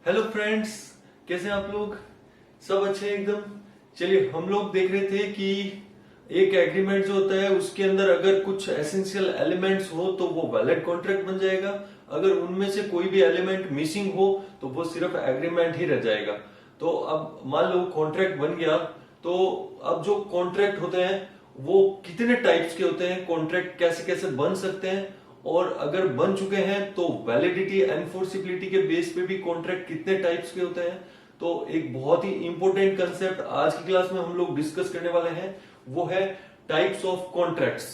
Hello friends, कैसे हैं आप लोग? सब अच्छे हैं एकदम। चलिए, हम लोग देख रहे थे कि एक एग्रीमेंट जो होता है उसके अंदर अगर कुछ एसेंशियल एलिमेंट्स हो तो वो वैलिड कॉन्ट्रैक्ट बन जाएगा। अगर उनमें से कोई भी एलिमेंट मिसिंग हो तो वो सिर्फ एग्रीमेंट ही रह जाएगा। तो अब मान लो कॉन्ट्रैक्ट बन गया, तो अब जो कॉन्ट्रैक्ट होते हैं वो कितने टाइप्स के होते हैं, कॉन्ट्रैक्ट कैसे कैसे बन सकते हैं, और अगर बन चुके हैं तो वैलिडिटी एनफोर्सिबिलिटी के बेस पे भी कॉन्ट्रैक्ट कितने टाइप्स के होते हैं। तो एक बहुत ही इंपॉर्टेंट कंसेप्ट आज की क्लास में हम लोग डिस्कस करने वाले हैं, वो है टाइप्स ऑफ कॉन्ट्रैक्ट्स।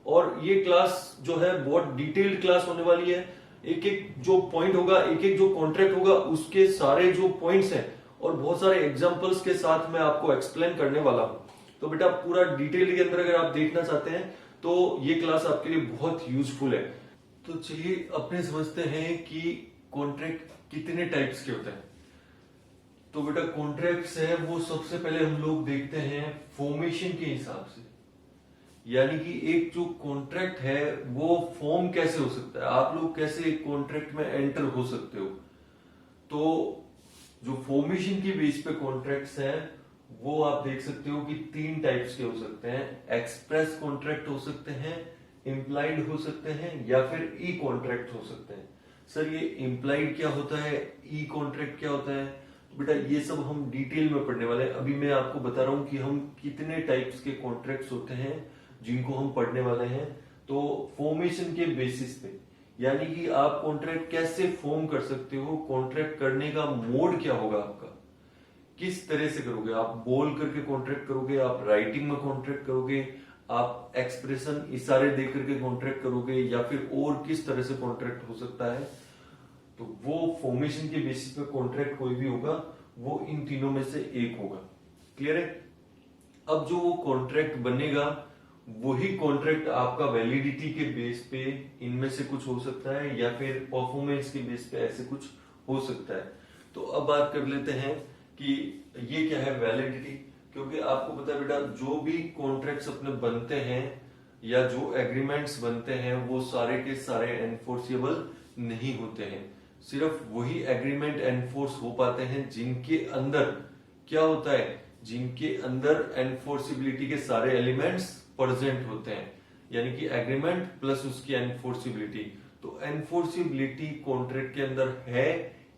और ये क्लास जो है बहुत डिटेल्ड क्लास होने वाली है। एक एक जो पॉइंट होगा, एक एक जो कॉन्ट्रैक्ट होगा उसके सारे जो पॉइंट्स हैं और बहुत सारे एग्जांपल्स के साथ मैं आपको एक्सप्लेन करने वाला हूं। तो बेटा पूरा डिटेल के अंदर अगर आप देखना चाहते हैं तो ये क्लास आपके लिए बहुत यूजफुल है। तो चलिए अपने समझते हैं कि कॉन्ट्रैक्ट कितने टाइप्स के होते हैं। तो बेटा कॉन्ट्रैक्ट्स है वो सबसे पहले हम लोग देखते हैं फॉर्मेशन के हिसाब से, यानी कि एक जो कॉन्ट्रैक्ट है वो फॉर्म कैसे हो सकता है, आप लोग कैसे एक कॉन्ट्रैक्ट में एंटर हो सकते हो। तो जो फॉर्मेशन की बेस पे कॉन्ट्रैक्ट्स हैं वो आप देख सकते हो कि तीन टाइप्स के हो सकते हैं। एक्सप्रेस कॉन्ट्रैक्ट हो सकते हैं, इम्प्लाइड हो सकते हैं, या फिर ई कॉन्ट्रैक्ट हो सकते हैं। सर ये इम्प्लाइड क्या होता है, ई कॉन्ट्रैक्ट क्या होता है? तो बेटा ये सब हम डिटेल में पढ़ने वाले हैं। अभी मैं आपको बता रहा हूं कि हम कितने टाइप्स के कॉन्ट्रैक्ट्स होते हैं जिनको हम पढ़ने वाले हैं। तो फॉर्मेशन के बेसिस पे, यानी कि आप कॉन्ट्रैक्ट कैसे फॉर्म कर सकते हो, कॉन्ट्रैक्ट करने का मोड क्या होगा आपका, किस तरह से करोगे, आप बोल करके कॉन्ट्रैक्ट करोगे, आप राइटिंग में कॉन्ट्रैक्ट करोगे, आप एक्सप्रेशन इशारे दे करके कॉन्ट्रैक्ट करोगे, या फिर और किस तरह से कॉन्ट्रैक्ट हो सकता है। तो वो फॉर्मेशन के बेसिस पे कॉन्ट्रैक्ट कोई भी होगा वो इन तीनों में से एक होगा। क्लियर है? अब जो वो कॉन्ट्रैक्ट बनेगा वही कॉन्ट्रैक्ट आपका वैलिडिटी के बेस पे इनमें से कुछ हो सकता है, या फिर परफॉर्मेंस के बेस पे ऐसे कुछ हो सकता है। तो अब बात कर लेते हैं कि ये क्या है वैलिडिटी। क्योंकि आपको पता है बेटा जो भी कॉन्ट्रैक्ट्स अपने बनते हैं या जो एग्रीमेंट्स बनते हैं वो सारे के सारे एनफोर्सेबल नहीं होते हैं। सिर्फ वही एग्रीमेंट एनफोर्स हो पाते हैं जिनके अंदर क्या होता है, जिनके अंदर एनफोर्सिबिलिटी के सारे एलिमेंट्स प्रेजेंट होते हैं, यानी कि एग्रीमेंट प्लस उसकी एनफोर्सिबिलिटी। तो एनफोर्सिबिलिटी कॉन्ट्रैक्ट के अंदर है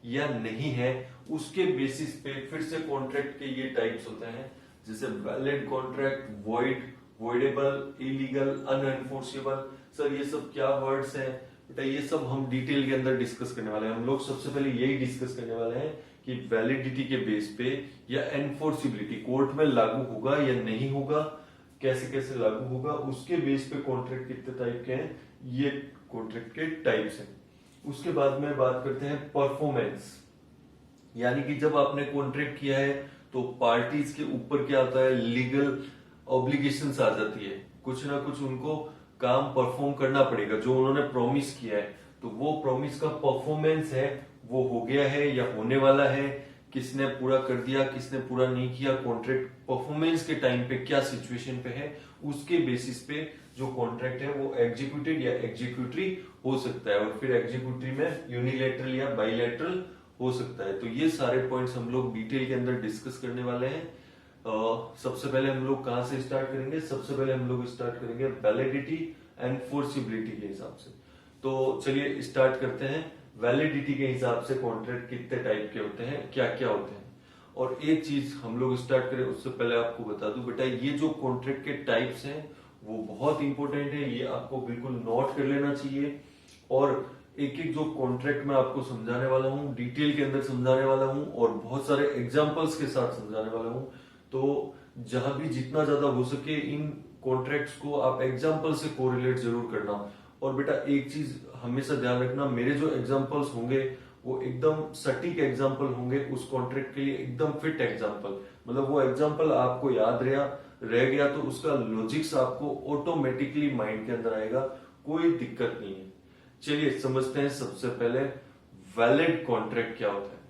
या नहीं है उसके बेसिस पे फिर से कॉन्ट्रैक्ट के ये टाइप्स होते हैं, जैसे valid contract, void, voidable, illegal, unenforceable. Sir ये सब क्या वर्ड्स हैं बेटा, ये सब हम डिटेल के अंदर डिस्कस करने वाले हैं। हम लोग सबसे पहले यही डिस्कस करने वाले हैं कि वैलिडिटी के बेस पे या एनफोर्सिबिलिटी कोर्ट में लागू होगा या नहीं होगा, कैसे कैसे लागू होगा, उसके बेस पे कॉन्ट्रैक्ट कितने टाइप के हैं, ये कॉन्ट्रैक्ट के टाइप्स हैं। उसके बाद में बात करते हैं परफॉर्मेंस, यानी कि जब आपने कॉन्ट्रैक्ट किया है तो पार्टीज के ऊपर क्या आता है, लीगल ऑब्लिगेशंस आ जाती है, कुछ ना कुछ उनको काम परफॉर्म करना पड़ेगा जो उन्होंने प्रॉमिस किया है। तो वो प्रॉमिस का परफॉर्मेंस है वो हो गया है या होने वाला है, किसने पूरा कर दिया, किसने पूरा नहीं किया, कॉन्ट्रैक्ट परफॉर्मेंस के टाइम पे क्या सिचुएशन पे है, उसके बेसिस पे जो कॉन्ट्रैक्ट है वो एग्जीक्यूटेड या एग्जीक्यूटरी हो सकता है। और फिर एग्जीक्यूटरी में यूनिलेटरल या बाइलेटरल हो सकता है। तो ये सारे पॉइंट्स हम लोग डिटेल के अंदर डिस्कस करने वाले हैं। सबसे पहले हम लोग कहां से स्टार्ट करेंगे, सबसे पहले हम लोग स्टार्ट करेंगे वैलिडिटी एंड फोर्सिबिलिटी के हिसाब से। तो चलिए स्टार्ट करते हैं। वैलिडिटी के हिसाब से कॉन्ट्रैक्ट कितने टाइप के होते हैं, क्या क्या होते हैं। और एक चीज हम लोग स्टार्ट करें उससे पहले आपको बता दूं बेटा, ये जो कॉन्ट्रैक्ट के टाइप्स हैं वो बहुत इंपॉर्टेंट है, ये आपको बिल्कुल नोट कर लेना चाहिए। और एक एक जो कॉन्ट्रैक्ट मैं आपको समझाने वाला हूँ डिटेल के अंदर समझाने वाला हूँ और बहुत सारे एग्जाम्पल्स के साथ समझाने वाला हूँ। तो जहां भी जितना ज्यादा हो सके इन कॉन्ट्रैक्ट्स को आप एग्जाम्पल से कोरिलेट जरूर करना। और बेटा एक चीज हमेशा ध्यान रखना, मेरे जो एग्जाम्पल्स होंगे वो एकदम सटीक एग्जाम्पल होंगे, उस कॉन्ट्रैक्ट के लिए एकदम फिट एग्जाम्पल। मतलब वो एग्जाम्पल आपको याद रह गया तो उसका लॉजिक्स आपको ऑटोमेटिकली माइंड के अंदर आएगा, कोई दिक्कत नहीं है। चलिए समझते हैं सबसे पहले वैलिड कॉन्ट्रैक्ट क्या होता है।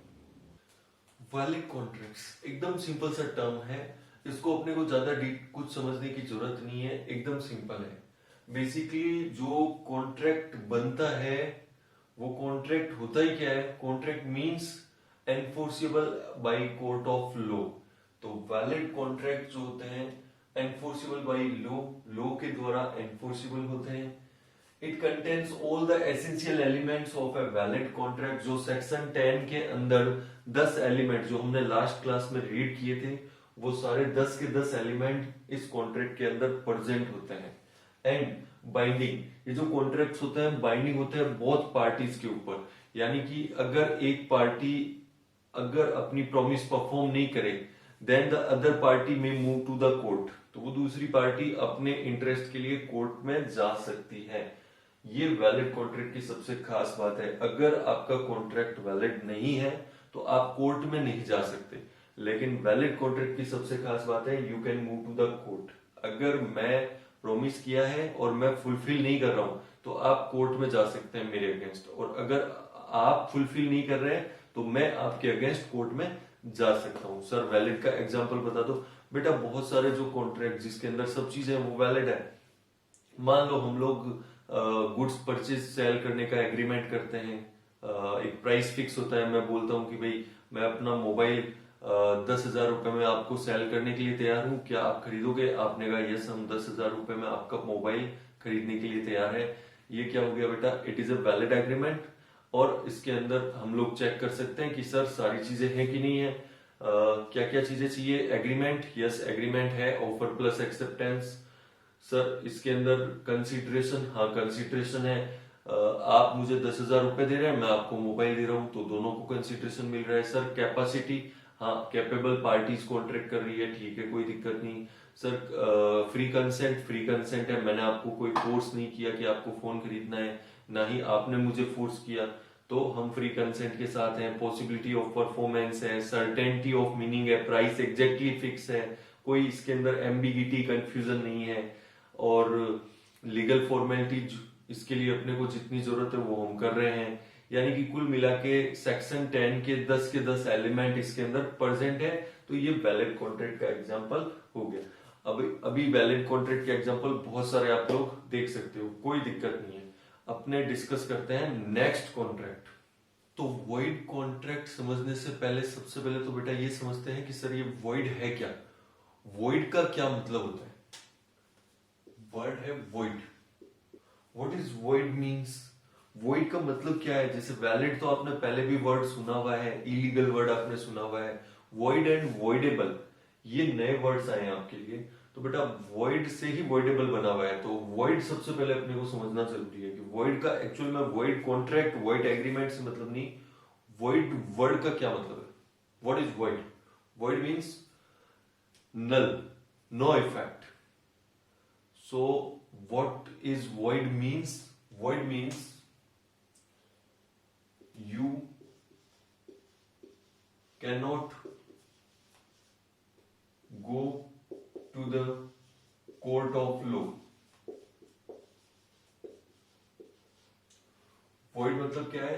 वैलिड कॉन्ट्रैक्ट्स एकदम सिंपल सा टर्म है, इसको अपने को ज्यादा डीप कुछ समझने की जरूरत नहीं है, एकदम सिंपल है। बेसिकली जो कॉन्ट्रैक्ट बनता है वो कॉन्ट्रैक्ट होता ही क्या है, contract means enforceable by court of law. तो वैलिड कॉन्ट्रैक्ट जो होते हैं एनफोर्सिबल बाय लॉ, लॉ के द्वारा एनफोर्सिबल होते हैं। It contains all the essential elements of a valid contract. जो सेक्शन 10 के अंदर 10 एलिमेंट जो हमने लास्ट क्लास में रीड किए थे, वो सारे 10 के 10 एलिमेंट इस कॉन्ट्रैक्ट के अंदर प्रेजेंट होते हैं। एंड बाइंडिंग, ये जो कॉन्ट्रैक्ट्स होते हैं बाइंडिंग होते हैं बोथ पार्टीज के ऊपर। यानी कि अगर एक पार्टी अगर अपनी प्रॉमिस परफॉर्म नहीं करे, देन द अदर पार्टी में मूव टू द कोर्ट। तो वो दूसरी पार्टी अपने इंटरेस्ट के लिए कोर्ट में जा सकती है। ये वैलिड कॉन्ट्रैक्ट की सबसे खास बात है। अगर आपका कॉन्ट्रैक्ट वैलिड नहीं है तो आप कोर्ट में नहीं जा सकते। लेकिन वैलिड कॉन्ट्रैक्ट की सबसे खास बात है you can move to the court. अगर मैं प्रॉमिस किया है और मैं फुलफिल नहीं कर रहा हूं तो आप कोर्ट में जा सकते हैं मेरे अगेंस्ट। और अगर आप फुलफिल नहीं कर रहे हैं तो मैं आपके अगेंस्ट कोर्ट में जा सकता हूं। सर वैलिड का एग्जांपल बता दो। बेटा बहुत सारे जो कॉन्ट्रैक्ट जिसके अंदर सब चीजें वो वैलिड है। मान लो हम लोग गुड्स परचेज सेल करने का एग्रीमेंट करते हैं। एक प्राइस फिक्स होता है। मैं बोलता हूँ कि भाई मैं अपना मोबाइल 10,000 रुपए में आपको सेल करने के लिए तैयार हूँ, क्या आप खरीदोगे? आपने कहा यस, हम 10,000 रुपए में आपका मोबाइल खरीदने के लिए तैयार है। ये क्या हो गया बेटा? It is a valid agreement. और इसके अंदर हम लोग चेक कर सकते हैं कि सर सारी चीजें हैं कि नहीं है। क्या क्या चीजें चाहिए? एग्रीमेंट, यस एग्रीमेंट है। Offer plus acceptance. सर इसके अंदर कंसीडरेशन, हाँ कंसीडरेशन है। आप मुझे 10,000 रुपए दे रहे हैं, मैं आपको मोबाइल दे रहा हूं, तो दोनों को कंसीडरेशन मिल रहा है। सर कैपेसिटी, हाँ कैपेबल पार्टीज कॉन्ट्रैक्ट कर रही है, ठीक है कोई दिक्कत नहीं। Sir free consent, free consent है। मैंने आपको कोई फोर्स नहीं किया कि आपको फोन खरीदना है, ना ही आपने मुझे फोर्स किया, तो हम फ्री कंसेंट के साथ हैं। पॉसिबिलिटी ऑफ परफॉर्मेंस है। सर्टेनिटी ऑफ मीनिंग है। प्राइस एग्जैक्टली फिक्स है, कोई इसके अंदर एम्बिगिटी कंफ्यूजन नहीं है। और लीगल फॉर्मेलिटी इसके लिए अपने को जितनी जरूरत है वो हम कर रहे हैं। यानी कि कुल मिला के सेक्शन 10 के 10 एलिमेंट इसके अंदर प्रेजेंट है। तो ये वैलिड कॉन्ट्रैक्ट का एग्जांपल हो गया। अभी वैलिड कॉन्ट्रैक्ट के एग्जांपल बहुत सारे आप लोग देख सकते हो, कोई दिक्कत नहीं है। अपने डिस्कस करते हैं नेक्स्ट कॉन्ट्रैक्ट। तो वॉइड कॉन्ट्रैक्ट समझने से पहले सबसे पहले तो बेटा ये समझते हैं कि सर ये वॉइड है क्या। वॉइड का क्या मतलब होता है? वर्ड है void. What is void means? Void का मतलब क्या है? जैसे वैलिड तो आपने पहले भी वर्ड सुना हुआ है, इलीगल वर्ड आपने सुना हुआ है। वॉइड एंड वॉइडेबल ये नए वर्ड्स आए हैं आपके लिए। तो बेटा वॉइड से ही वॉइडेबल बना हुआ है। तो वॉइड सबसे पहले अपने को समझना जरूरी है कि वॉइड का एक्चुअल में वॉइड कॉन्ट्रैक्ट, वॉइड एग्रीमेंट से मतलब नहीं। वॉइड वर्ड का क्या मतलब है? What is void? Void means null, no effect. So what is void means? Void means you cannot go to the court of law. Void मतलब क्या है?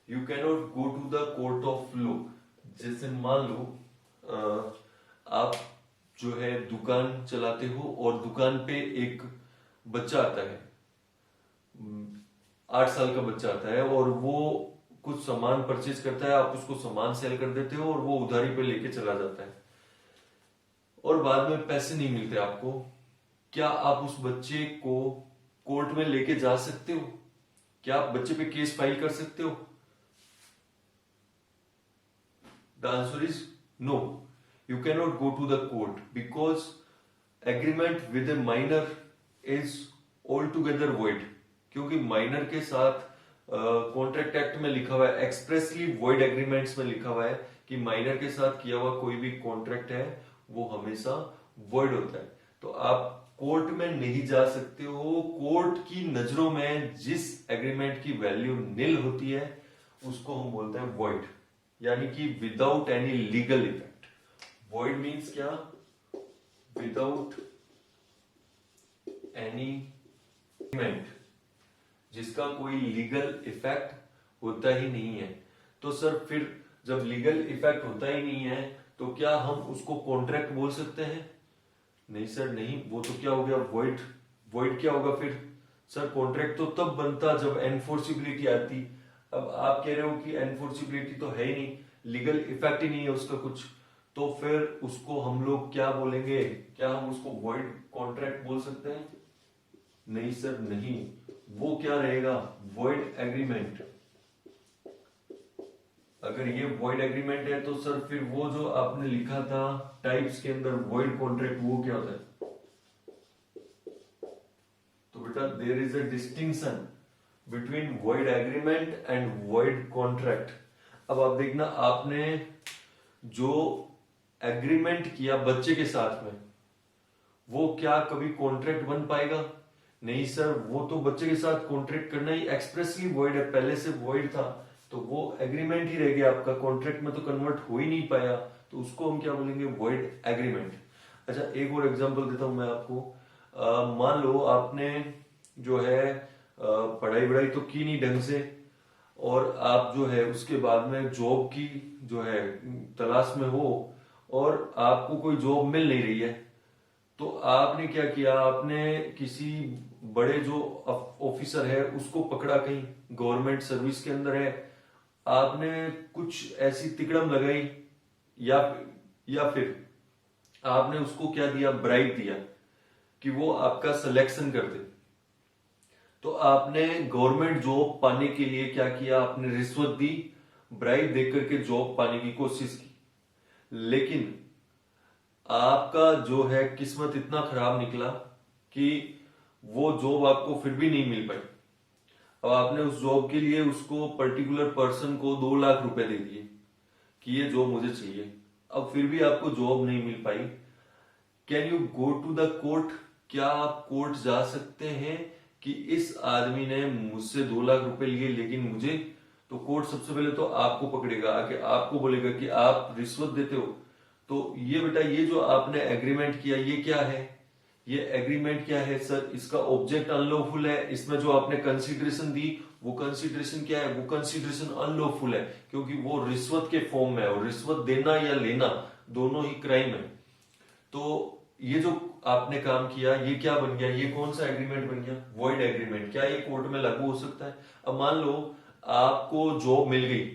You cannot go to the court of law. जैसे मान लो आप जो है दुकान चलाते हो और दुकान पे एक बच्चा आता है, 8 साल का बच्चा आता है और वो कुछ सामान परचेज करता है। आप उसको सामान सेल कर देते हो और वो उधारी पे लेके चला जाता है और बाद में पैसे नहीं मिलते आपको। क्या आप उस बच्चे को कोर्ट में लेके जा सकते हो? क्या आप बच्चे पे केस फाइल कर सकते हो? The answer is no. You cannot go to the court because agreement with a minor is altogether void। क्योंकि माइनर के साथ कॉन्ट्रैक्ट एक्ट में लिखा हुआ है, एक्सप्रेसली void एग्रीमेंट्स में लिखा हुआ है कि माइनर के साथ किया हुआ कोई भी कॉन्ट्रैक्ट है वो हमेशा void होता है। तो आप कोर्ट में नहीं जा सकते हो। कोर्ट की नजरों में जिस एग्रीमेंट की वैल्यू निल होती है उसको हम बोलते हैं void, यानी कि without any legal effect. void means क्या? विदाउट एनी एग्रीमेंट, जिसका कोई लीगल इफेक्ट होता ही नहीं है। तो सर फिर जब लीगल इफेक्ट होता ही नहीं है तो क्या हम उसको कॉन्ट्रैक्ट बोल सकते हैं? नहीं सर नहीं, वो तो क्या हो गया void। void क्या होगा फिर? सर कॉन्ट्रैक्ट तो तब बनता जब एनफोर्सिबिलिटी आती। अब आप कह रहे हो कि एनफोर्सिबिलिटी तो है ही नहीं, लीगल इफेक्ट ही नहीं है उसका कुछ, तो फिर उसको हम लोग क्या बोलेंगे? क्या हम उसको वॉइड कॉन्ट्रैक्ट बोल सकते हैं? नहीं सर, नहीं। वो क्या रहेगा? Void agreement. अगर ये वॉइड एग्रीमेंट है तो सर फिर वो जो आपने लिखा था टाइप्स के अंदर वॉइड कॉन्ट्रैक्ट, वो क्या होता है? तो बेटा there is a distinction between void agreement and void contract. अब आप देखना, आपने जो एग्रीमेंट किया बच्चे के साथ में, वो क्या कभी कॉन्ट्रैक्ट बन पाएगा? नहीं सर, वो तो बच्चे के साथ कॉन्ट्रैक्ट करना ही एक्सप्रेसली वॉइड है, पहले से वॉइड था, तो वो एग्रीमेंट ही रह गया आपका, कॉन्ट्रैक्ट में तो कन्वर्ट हो ही नहीं पाया, तो उसको हम क्या बोलेंगे? Void agreement. अच्छा, एक और एग्जांपल देता हूं मैं आपको। मान लो आपने जो है पढ़ाई वढ़ाई तो की नहीं ढंग से, और आप जो है उसके बाद में जॉब की जो है तलाश में हो, और आपको कोई जॉब मिल नहीं रही है, तो आपने क्या किया? आपने किसी बड़े जो ऑफिसर है उसको पकड़ा, कहीं गवर्नमेंट सर्विस के अंदर है, आपने कुछ ऐसी तिकड़म लगाई, या फिर आपने उसको क्या दिया? ब्राइब दिया कि वो आपका सिलेक्शन कर दे। तो आपने गवर्नमेंट जॉब पाने के लिए क्या किया? आपने रिश्वत दी, ब्राइब देकर के जॉब पाने की कोशिश की, लेकिन आपका जो है किस्मत इतना खराब निकला कि वो जॉब आपको फिर भी नहीं मिल पाई। अब आपने उस जॉब के लिए उसको पर्टिकुलर पर्सन को 2 लाख रुपए दे दिए कि ये जॉब मुझे चाहिए, अब फिर भी आपको जॉब नहीं मिल पाई। Can you go to the court? क्या आप कोर्ट जा सकते हैं कि इस आदमी ने मुझसे 2 लाख रुपए लिए लेकिन मुझे? तो कोर्ट सबसे पहले तो आपको पकड़ेगा, आके आपको बोलेगा कि आप रिश्वत देते हो। तो ये बेटा, ये जो आपने एग्रीमेंट किया, ये क्या है? ये एग्रीमेंट क्या है सर? इसका ऑब्जेक्ट अनलॉफुल है, इसमें जो आपने कंसीडरेशन दी, वो कंसीडरेशन क्या है? वो कंसीडरेशन अनलॉफुल है, क्योंकि वो रिश्वत के फॉर्म में है, और रिश्वत देना या लेना दोनों ही क्राइम है। तो ये जो आपने काम किया, ये क्या बन गया? ये कौन सा एग्रीमेंट बन गया? Void agreement. क्या ये कोर्ट में लागू हो सकता है? अब मान लो आपको जॉब मिल गई,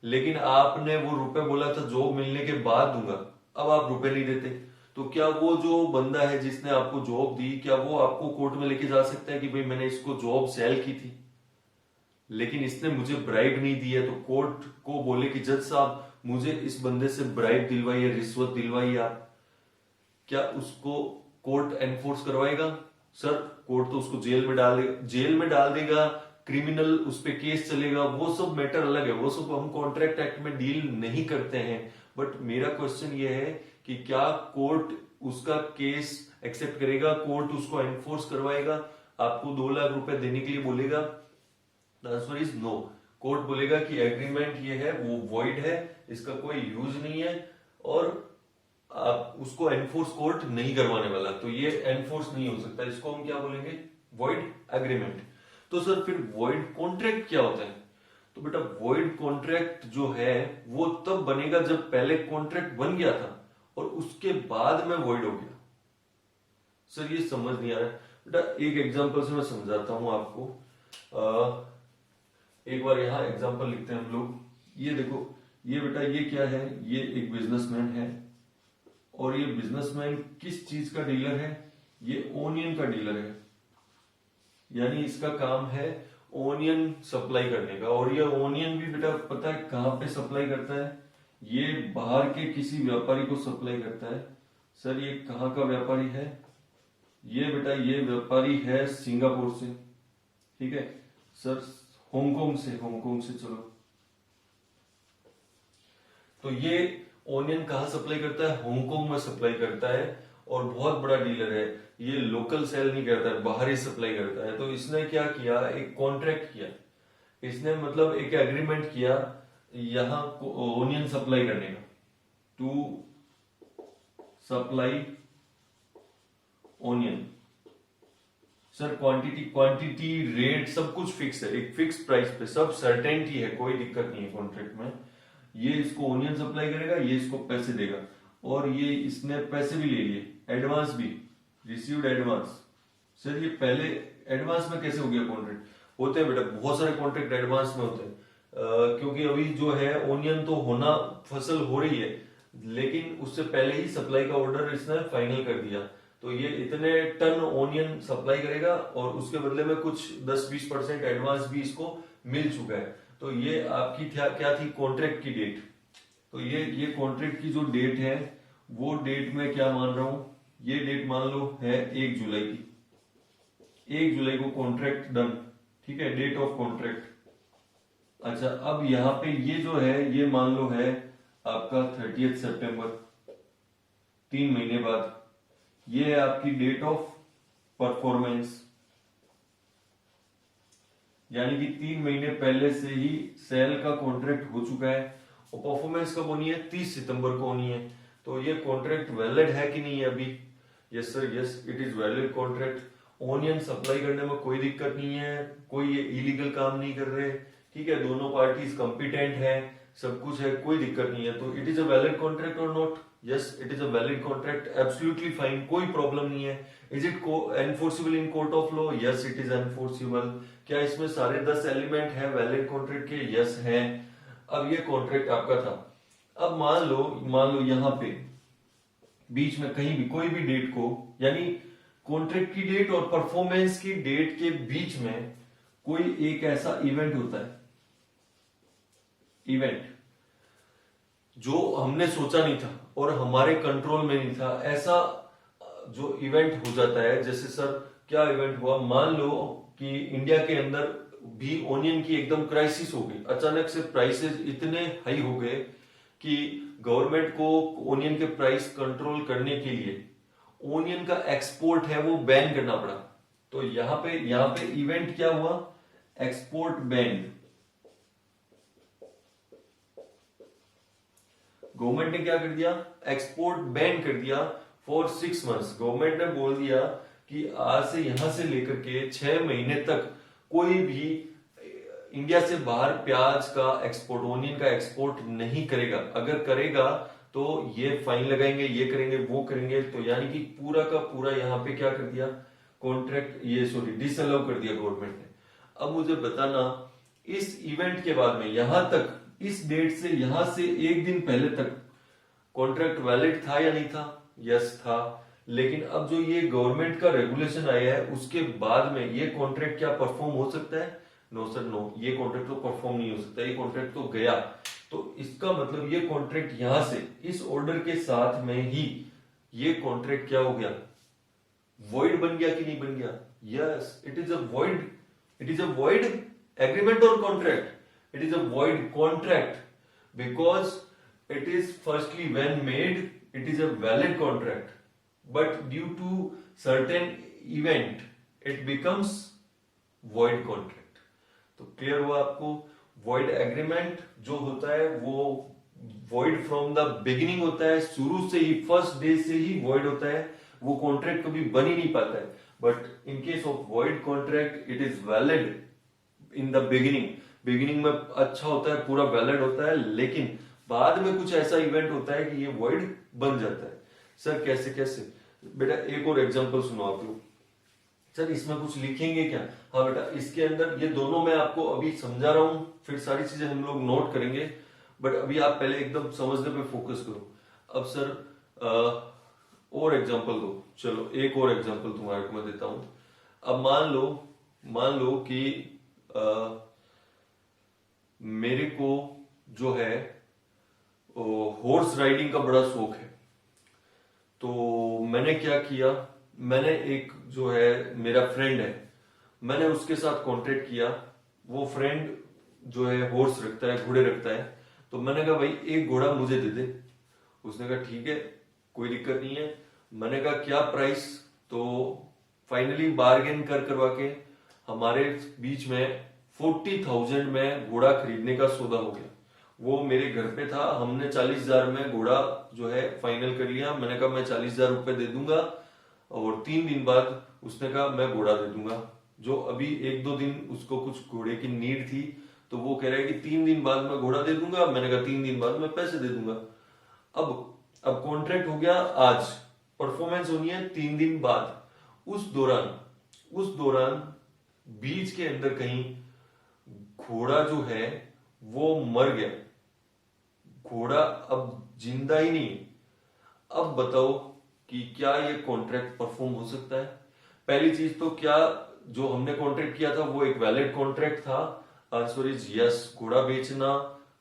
लेकिन आपने वो रुपए बोला था जॉब मिलने के बाद दूंगा, अब आप रुपए नहीं देते, तो क्या वो जो बंदा है जिसने आपको जॉब दी, क्या वो आपको कोर्ट में लेके जा सकता है कि भाई मैंने इसको जॉब सेल की थी लेकिन इसने मुझे ब्राइब नहीं दी है? तो कोर्ट को बोले कि जज साहब, मुझे इस बंदे से ब्राइब दिलवाई है, रिश्वत दिलवाई है आप, क्या उसको कोर्ट एनफोर्स करवाएगा? सर, कोर्ट तो उसको जेल में डाल देगा, क्रिमिनल उस पे केस चलेगा, वो सब मैटर अलग है, वो सब हम कॉन्ट्रैक्ट एक्ट में डील नहीं करते हैं। बट मेरा क्वेश्चन ये है कि क्या कोर्ट उसका केस एक्सेप्ट करेगा? कोर्ट उसको एनफोर्स करवाएगा? आपको 2 लाख रुपए देने के लिए बोलेगा? The answer is no. Court बोलेगा कि एग्रीमेंट ये है वो वॉइड है, इसका कोई यूज नहीं है, और आप उसको एनफोर्स कोर्ट नहीं करवाने वाला, तो ये एनफोर्स नहीं हो सकता, इसको हम क्या बोलेंगे? Void agreement. तो सर फिर वॉइड कॉन्ट्रैक्ट क्या होता है? तो बेटा वॉइड कॉन्ट्रैक्ट जो है वो तब बनेगा जब पहले कॉन्ट्रैक्ट बन गया था और उसके बाद में वॉइड हो गया। सर ये समझ नहीं आ रहा है बेटा, एक एग्जांपल से मैं समझाता हूं आपको। एक बार यहां एग्जांपल लिखते हैं हम लोग। ये देखो, ये बेटा ये क्या है? ये एक बिजनेसमैन है, और ये बिजनेसमैन किस चीज का डीलर है? ये ओनियन का डीलर है, यानी इसका काम है ओनियन सप्लाई करने का। और ये ओनियन भी बेटा पता है कहां पे सप्लाई करता है? ये बाहर के किसी व्यापारी को सप्लाई करता है। सर ये कहां का व्यापारी है? ये बेटा ये व्यापारी है सिंगापुर से, ठीक है सर, हांगकांग से चलो। तो ये ओनियन कहां सप्लाई करता है? हांगकांग में सप्लाई करता है, और बहुत बड़ा डीलर है। ये लोकल सेल नहीं करता है, बाहर ही सप्लाई करता है। तो इसने क्या किया? एक कॉन्ट्रैक्ट किया, इसने मतलब एक एग्रीमेंट किया यहां ओनियन सप्लाई करने का, to supply onion. Sir quantity rate सब कुछ फिक्स है, एक फिक्स प्राइस पे, सब सर्टेनिटी है, कोई दिक्कत नहीं है कॉन्ट्रैक्ट में। ये इसको ओनियन सप्लाई करेगा, ये इसको पैसे देगा, और ये इसने पैसे भी ले लिए, एडवांस भी, रिसीव्ड एडवांस। सर ये पहले एडवांस में कैसे हो गया कॉन्ट्रैक्ट? होते हैं बेटा बहुत सारे कॉन्ट्रैक्ट एडवांस में होते हैं, क्योंकि अभी जो है ओनियन तो होना, फसल हो रही है, लेकिन उससे पहले ही सप्लाई का ऑर्डर इसने फाइनल कर दिया। तो ये इतने टन ओनियन सप्लाई करेगा और उसके बदले में कुछ 10-20% एडवांस भी इसको मिल चुका है। तो ये आपकी क्या थी कॉन्ट्रैक्ट की डेट। तो ये कॉन्ट्रैक्ट की जो डेट है वो डेट में क्या मान रहा हूं, ये डेट मान लो है 1 जुलाई की। 1 जुलाई को कॉन्ट्रैक्ट डन, ठीक है, डेट ऑफ कॉन्ट्रैक्ट। अच्छा, अब यहाँ पे ये जो है ये मान लो है आपका 30 सितंबर, 3 महीने बाद। ये है आपकी डेट ऑफ परफॉर्मेंस, यानी कि 3 महीने पहले से ही सेल का कॉन्ट्रैक्ट हो चुका है। और परफॉर्मेंस कब होनी है, 30 सितंबर को होनी है। तो ये कॉन्ट्रैक्ट वैलिड है कि नहीं है अभी? Yes sir, yes it is valid contract. Onion supply करने में कोई दिक्कत नहीं है, कोई ये इलीगल काम नहीं कर रहे, ठीक है, दोनों पार्टीज कॉम्पिटेंट है, सब कुछ है, कोई दिक्कत नहीं है। तो it is a valid contract और not? Yes it is a valid contract, absolutely fine, कोई प्रॉब्लम नहीं है। Is it enforceable in court of law? Yes it is enforceable. क्या इसमें सारे 10 एलिमेंट है वैलिड कॉन्ट्रैक्ट के? यस है। अब ये कॉन्ट्रैक्ट आपका था। अब मान लो यहां पे बीच में कहीं भी कोई भी डेट को, यानी कॉन्ट्रैक्ट की डेट और परफॉर्मेंस की डेट के बीच में कोई एक ऐसा इवेंट होता है, इवेंट जो हमने सोचा नहीं था और हमारे कंट्रोल में नहीं था, ऐसा जो इवेंट हो जाता है। जैसे सर क्या इवेंट हुआ, मान लो कि इंडिया के अंदर भी ओनियन की एकदम क्राइसिस हो गई, अचानक से प्राइसेस इतने हाई हो गए कि गवर्नमेंट को ओनियन के प्राइस कंट्रोल करने के लिए ओनियन का एक्सपोर्ट है वो बैन करना पड़ा। तो यहां पे इवेंट क्या हुआ, एक्सपोर्ट बैन। गवर्नमेंट ने क्या कर दिया, एक्सपोर्ट बैन कर दिया फॉर 6 मंथ्स। गवर्नमेंट ने बोल दिया कि आज से यहां से लेकर के 6 महीने तक कोई भी इंडिया से बाहर प्याज का एक्सपोर्ट, ओनियन का एक्सपोर्ट नहीं करेगा। अगर करेगा तो ये फाइन लगाएंगे, ये करेंगे, वो करेंगे। तो यानी कि पूरा का पूरा यहाँ पे क्या कर दिया, कॉन्ट्रैक्ट डिसअलाउ कर दिया गवर्नमेंट ने। अब मुझे बताना, इस इवेंट के बाद में यहां तक, इस डेट से यहां से एक दिन पहले तक कॉन्ट्रैक्ट वैलिड था या नहीं था? यस था। लेकिन अब जो ये गवर्नमेंट का रेगुलेशन आया है उसके बाद में ये कॉन्ट्रैक्ट क्या परफॉर्म हो सकता है? नो सर नो, ये कॉन्ट्रैक्ट तो परफॉर्म नहीं हो सकता, ये कॉन्ट्रैक्ट तो गया। तो इसका मतलब ये कॉन्ट्रैक्ट यहां से इस ऑर्डर के साथ में ही ये कॉन्ट्रैक्ट क्या हो गया, वॉइड बन गया कि नहीं बन गया? Yes it is a void, it is a void agreement और contract, it is a void contract because it is firstly when made it is a valid contract, but due to certain event it becomes void contract. तो clear हुआ आपको? void agreement जो होता है वो void from the beginning होता है, शुरू से ही, फर्स्ट डे से ही void होता है, वो कॉन्ट्रैक्ट कभी बन ही नहीं पाता है। But in case of void contract it is valid in the beginning में अच्छा होता है, पूरा वैलिड होता है, लेकिन बाद में कुछ ऐसा इवेंट होता है कि ये वॉइड बन जाता है। सर कैसे? बेटा एक और एग्जांपल सुनो आप लोग। सर इसमें कुछ लिखेंगे क्या? हाँ बेटा, इसके अंदर ये दोनों मैं आपको अभी समझा रहा हूं, फिर सारी चीजें हम लोग नोट करेंगे, बट अभी आप पहले एकदम समझने पे फोकस करो। अब सर और एग्जांपल दो। चलो एक और एग्जांपल तुम्हारे को मैं देता हूं। अब मान लो कि मेरे को जो है हॉर्स राइडिंग का बड़ा शौक है। तो मैंने क्या किया, मैंने एक जो है मेरा फ्रेंड है, मैंने उसके साथ कांटेक्ट किया। वो फ्रेंड जो है हॉर्स रखता है, घोड़े रखता है। तो मैंने कहा भाई एक घोड़ा मुझे दे दे। उसने कहा ठीक है, कोई दिक्कत नहीं है। मैंने कहा क्या प्राइस? तो फाइनली बार्गेन करवा के हमारे बीच में 40,000 में घोड़ा खरीदने का सौदा हो गया। वो मेरे घर पे था, हमने 40,000 में घोड़ा जो है फाइनल कर लिया। मैंने कहा मैं 40,000 रुपए दे दूंगा, और 3 दिन बाद उसने कहा मैं घोड़ा दे दूंगा। जो अभी 1-2 दिन उसको कुछ घोड़े की नीड थी, तो वो कह रहा है कि 3 दिन बाद मैं घोड़ा दे दूंगा। मैंने कहा 3 दिन बाद मैं पैसे दे दूंगा। अब कॉन्ट्रैक्ट हो गया आज, परफॉर्मेंस होनी है 3 दिन बाद। उस दौरान बीच के अंदर कहीं घोड़ा जो है वो मर गया, घोड़ा अब जिंदा ही नहीं है। अब बताओ कि क्या ये कॉन्ट्रैक्ट परफॉर्म हो सकता है? पहली चीज तो क्या जो हमने कॉन्ट्रैक्ट किया था वो एक वैलिड कॉन्ट्रैक्ट था? Answer is yes. घोड़ा बेचना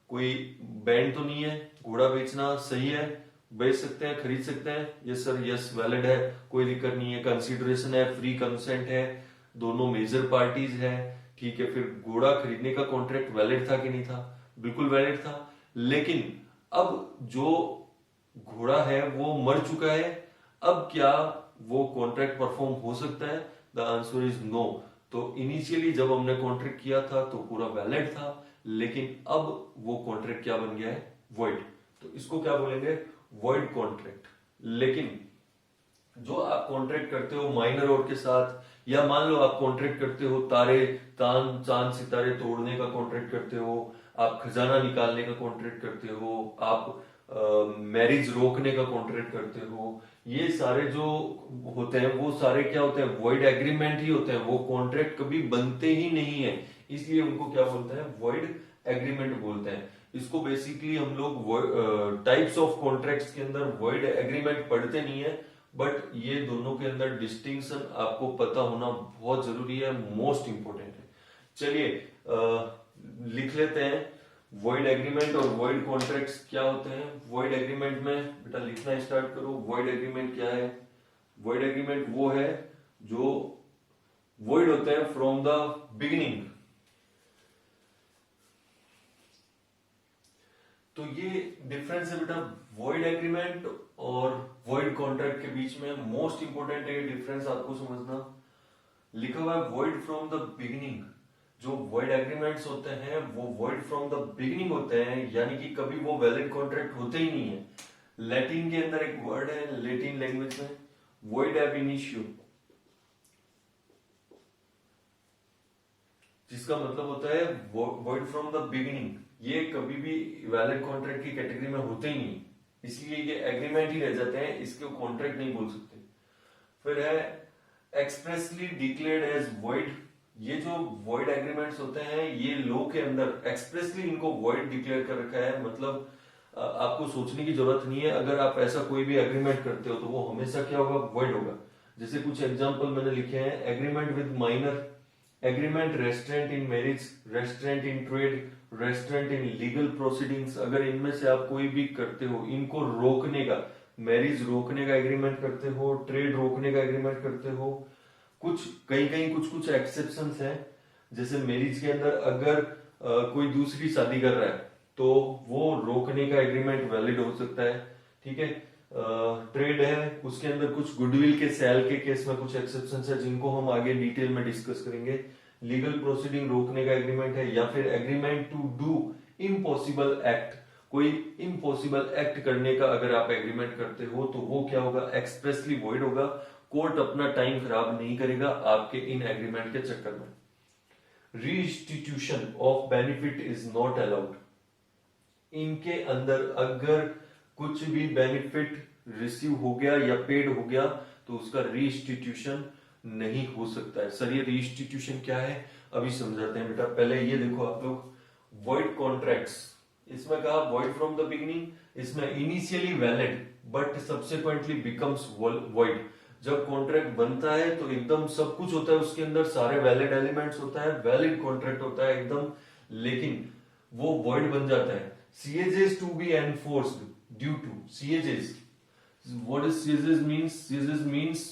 कोई बैंड तो नहीं है, घोड़ा बेचना सही है, बेच सकते हैं, खरीद सकते हैं। यस सर, यस वैलिड है, कोई दिक्कत नहीं है, कंसिडरेशन है, फ्री कंसेंट है, दोनों मेजर पार्टीज है, ठीक है। फिर घोड़ा खरीदने का कॉन्ट्रैक्ट वैलिड था कि नहीं था? बिल्कुल वैलिड था। लेकिन अब जो घोड़ा है वो मर चुका है, अब क्या वो कॉन्ट्रैक्ट परफॉर्म हो सकता है? The answer is no. तो इनिशियली जब हमने कॉन्ट्रैक्ट किया था तो पूरा वैलिड था, लेकिन अब वो कॉन्ट्रैक्ट क्या बन गया है? वॉइड। तो इसको क्या बोलेंगे? Void contract. लेकिन जो आप कॉन्ट्रैक्ट करते हो माइनर और के साथ, या मान लो आप कॉन्ट्रैक्ट करते हो तारे तान चांद सितारे तोड़ने का कॉन्ट्रैक्ट करते हो, आप खजाना निकालने का कॉन्ट्रैक्ट करते हो, आप मैरिज रोकने का कॉन्ट्रैक्ट करते हो, ये सारे जो होते हैं वो सारे क्या होते हैं? वॉइड एग्रीमेंट ही होते हैं। वो कॉन्ट्रैक्ट कभी बनते ही नहीं है, इसलिए उनको क्या बोलते हैं? वॉइड एग्रीमेंट बोलते हैं। इसको बेसिकली हम लोग टाइप्स ऑफ कॉन्ट्रैक्ट्स के अंदर वॉइड एग्रीमेंट पढ़ते नहीं है, बट ये दोनों के अंदर डिस्टिंक्शन आपको पता होना बहुत जरूरी है, मोस्ट इंपोर्टेंट है। चलिए लिख लेते हैं वॉइड एग्रीमेंट और वॉइड कॉन्ट्रैक्ट्स क्या होते हैं। वॉइड एग्रीमेंट में बेटा लिखना स्टार्ट करो। वॉइड एग्रीमेंट क्या है? वॉइड एग्रीमेंट वो है जो वॉइड होते हैं फ्रॉम द बिगिनिंग। तो ये डिफरेंस है बेटा वॉइड एग्रीमेंट और वॉइड कॉन्ट्रैक्ट के बीच में। मोस्ट इंपोर्टेंट है ये डिफरेंस आपको समझना। लिखा हुआ है वॉइड फ्रॉम द बिगिनिंग। जो वॉइड एग्रीमेंट्स होते हैं वो वॉइड फ्रॉम द बिगिनिंग होते हैं, यानी कि कभी वो वैलिड कॉन्ट्रैक्ट होते ही नहीं है। लैटिन के अंदर एक वर्ड है, लैटिन लैंग्वेज में वॉइड एब इनिशियो, जिसका मतलब होता है वॉइड फ्रॉम द बिगिनिंग। ये कभी भी वैलिड कॉन्ट्रैक्ट की कैटेगरी में होते ही नहीं, इसलिए ये एग्रीमेंट ही रह जाते हैं, इसको कॉन्ट्रैक्ट नहीं बोल सकते। फिर है एक्सप्रेसली डिक्लेयर्ड एज वॉइड। ये जो वॉइड एग्रीमेंट्स होते हैं ये लॉ के अंदर एक्सप्रेसली इनको वॉइड डिक्लेयर कर रखा है। मतलब आपको सोचने की जरूरत नहीं है, अगर आप ऐसा कोई भी एग्रीमेंट करते हो तो वो हमेशा क्या होगा? वॉइड होगा। जैसे कुछ एग्जांपल मैंने लिखे हैं। Agreement with minor, agreement restaurant in marriage, restaurant in trade, restaurant in legal proceedings. अगर इनमें से आप कोई भी करते हो, इनको रोकने का, मैरिज रोकने का एग्रीमेंट करते हो, ट्रेड रोकने का एग्रीमेंट करते हो। कुछ कहीं कहीं कुछ कुछ एक्सेप्शंस हैं, जैसे मैरिज के अंदर अगर कोई दूसरी शादी कर रहा है तो वो रोकने का एग्रीमेंट वैलिड हो सकता है, ठीक है। ट्रेड है उसके अंदर कुछ गुडविल के सेल के केस में कुछ एक्सेप्शंस है जिनको हम आगे डिटेल में डिस्कस करेंगे। लीगल प्रोसीडिंग रोकने का एग्रीमेंट है, या फिर agreement to do impossible act, कोई इम्पॉसिबल एक्ट करने का अगर आप एग्रीमेंट करते हो तो वो क्या होगा? एक्सप्रेसली वॉइड होगा। कोर्ट अपना टाइम खराब नहीं करेगा आपके इन एग्रीमेंट के चक्कर में। Reinstitution of benefit is not allowed. इनके अंदर अगर कुछ भी बेनिफिट रिसीव हो गया या पेड हो गया तो उसका रीइंस्टीट्यूशन नहीं हो सकता है। सर ये रीइंस्टीट्यूशन क्या है अभी समझाते हैं बेटा। पहले ये देखो आप लोग, वॉइड कॉन्ट्रैक्ट्स, इसमें कहा वॉइड फ्रॉम द बिगिनिंग, इसमें initially valid but subsequently becomes void. जब कॉन्ट्रैक्ट बनता है तो एकदम सब कुछ होता है उसके अंदर, सारे वैलिड एलिमेंट्स होता है, वैलिड कॉन्ट्रैक्ट होता है एकदम, लेकिन वो वॉइड बन जाता है। CAJs to be enforced due to CAJs. What does CAJs means? CAJs means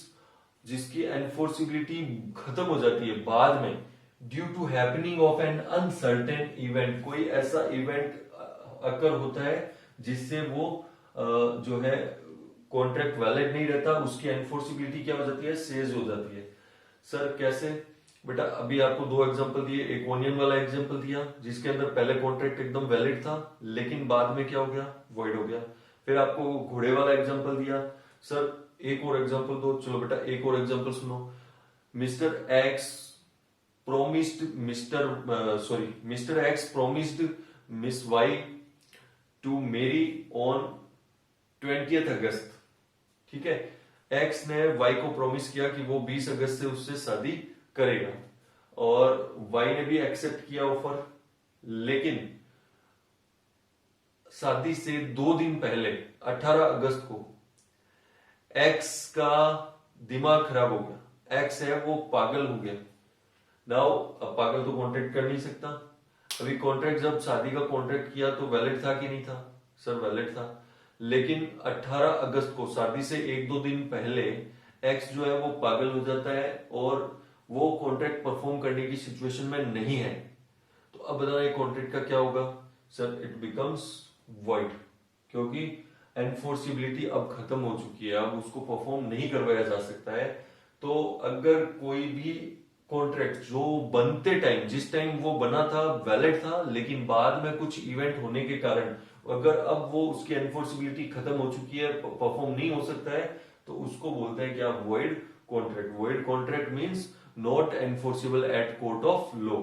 जिसकी एनफोर्सिबिलिटी खत्म हो जाती है बाद में, due to happening of an uncertain event. कोई ऐसा इवेंट अकर होता है जिससे वो जो है कॉन्ट्रैक्ट वैलिड नहीं रहता, उसकी एनफोर्सिबिलिटी क्या हो जाती है? सेज हो जाती है। सर कैसे? बेटा अभी आपको दो एग्जांपल दिए, एक ओनियन वाला एग्जांपल दिया जिसके अंदर पहले कॉन्ट्रैक्ट एकदम वैलिड था लेकिन बाद में क्या हो गया? वॉइड हो गया। फिर आपको घोड़े वाला एग्जांपल दिया। सर एक और एग्जांपल दो। चलो बेटा एक और एग्जांपल सुनो। Mister X promised miss Y to marry on 20th August, ठीक है। एक्स ने वाई को प्रॉमिस किया कि वो 20 अगस्त से उससे शादी करेगा और वाई ने भी एक्सेप्ट किया ऑफर, लेकिन शादी से 2 दिन पहले 18 अगस्त को एक्स का दिमाग खराब हो गया, एक्स है वो पागल हो गया। नाउ अब पागल तो कॉन्ट्रैक्ट कर नहीं सकता। अभी कॉन्ट्रैक्ट जब शादी का कॉन्ट्रैक्ट किया तो वैलिड था कि नहीं था? सर वैलिड था। लेकिन 18 अगस्त को शादी से 1-2 दिन पहले एक्स जो है वो पागल हो जाता है और वो कॉन्ट्रैक्ट परफॉर्म करने की सिचुएशन में नहीं है। तो अब बताना ये कॉन्ट्रैक्ट का क्या होगा? सर इट बिकम्स वॉइड, क्योंकि एनफोर्सिबिलिटी अब खत्म हो चुकी है, अब उसको परफॉर्म नहीं करवाया जा सकता है। तो अगर कोई भी कॉन्ट्रैक्ट जो बनते टाइम, जिस टाइम वो बना था वैलिड था, लेकिन बाद में कुछ इवेंट होने के कारण अगर अब वो उसकी एनफोर्सिबिलिटी खत्म हो चुकी है, परफॉर्म नहीं हो सकता है, तो उसको बोलते हैं क्या? Void contract. Void contract means not enforceable eight court of law.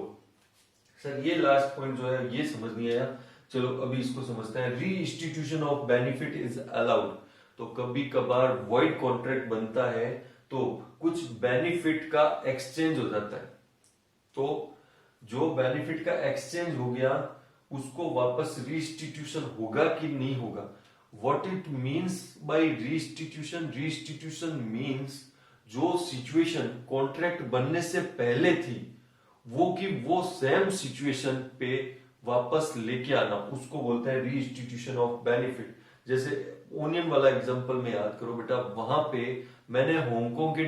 Sir ये लास्ट पॉइंट जो है ये समझ नहीं आया, चलो अभी इसको समझते हैं। री institution of benefit is allowed. तो कभी कभार वॉइड कॉन्ट्रैक्ट बनता है तो कुछ बेनिफिट का एक्सचेंज हो जाता है। तो जो बेनिफिट का एक्सचेंज हो गया उसको वापस रीइंस्टीट्यूशन होगा कि नहीं होगा? What it means by reinstitution? Reinstitution means जो सिचुएशन कॉन्ट्रैक्ट बनने से पहले थी वो सेम सिचुएशन पे वापस लेके आना, उसको बोलते हैं रीइंस्टीट्यूशन ऑफ बेनिफिट। जैसे ओनियन वाला एग्जांपल में याद करो बेटा, वहां पे मैंने हांगकांग के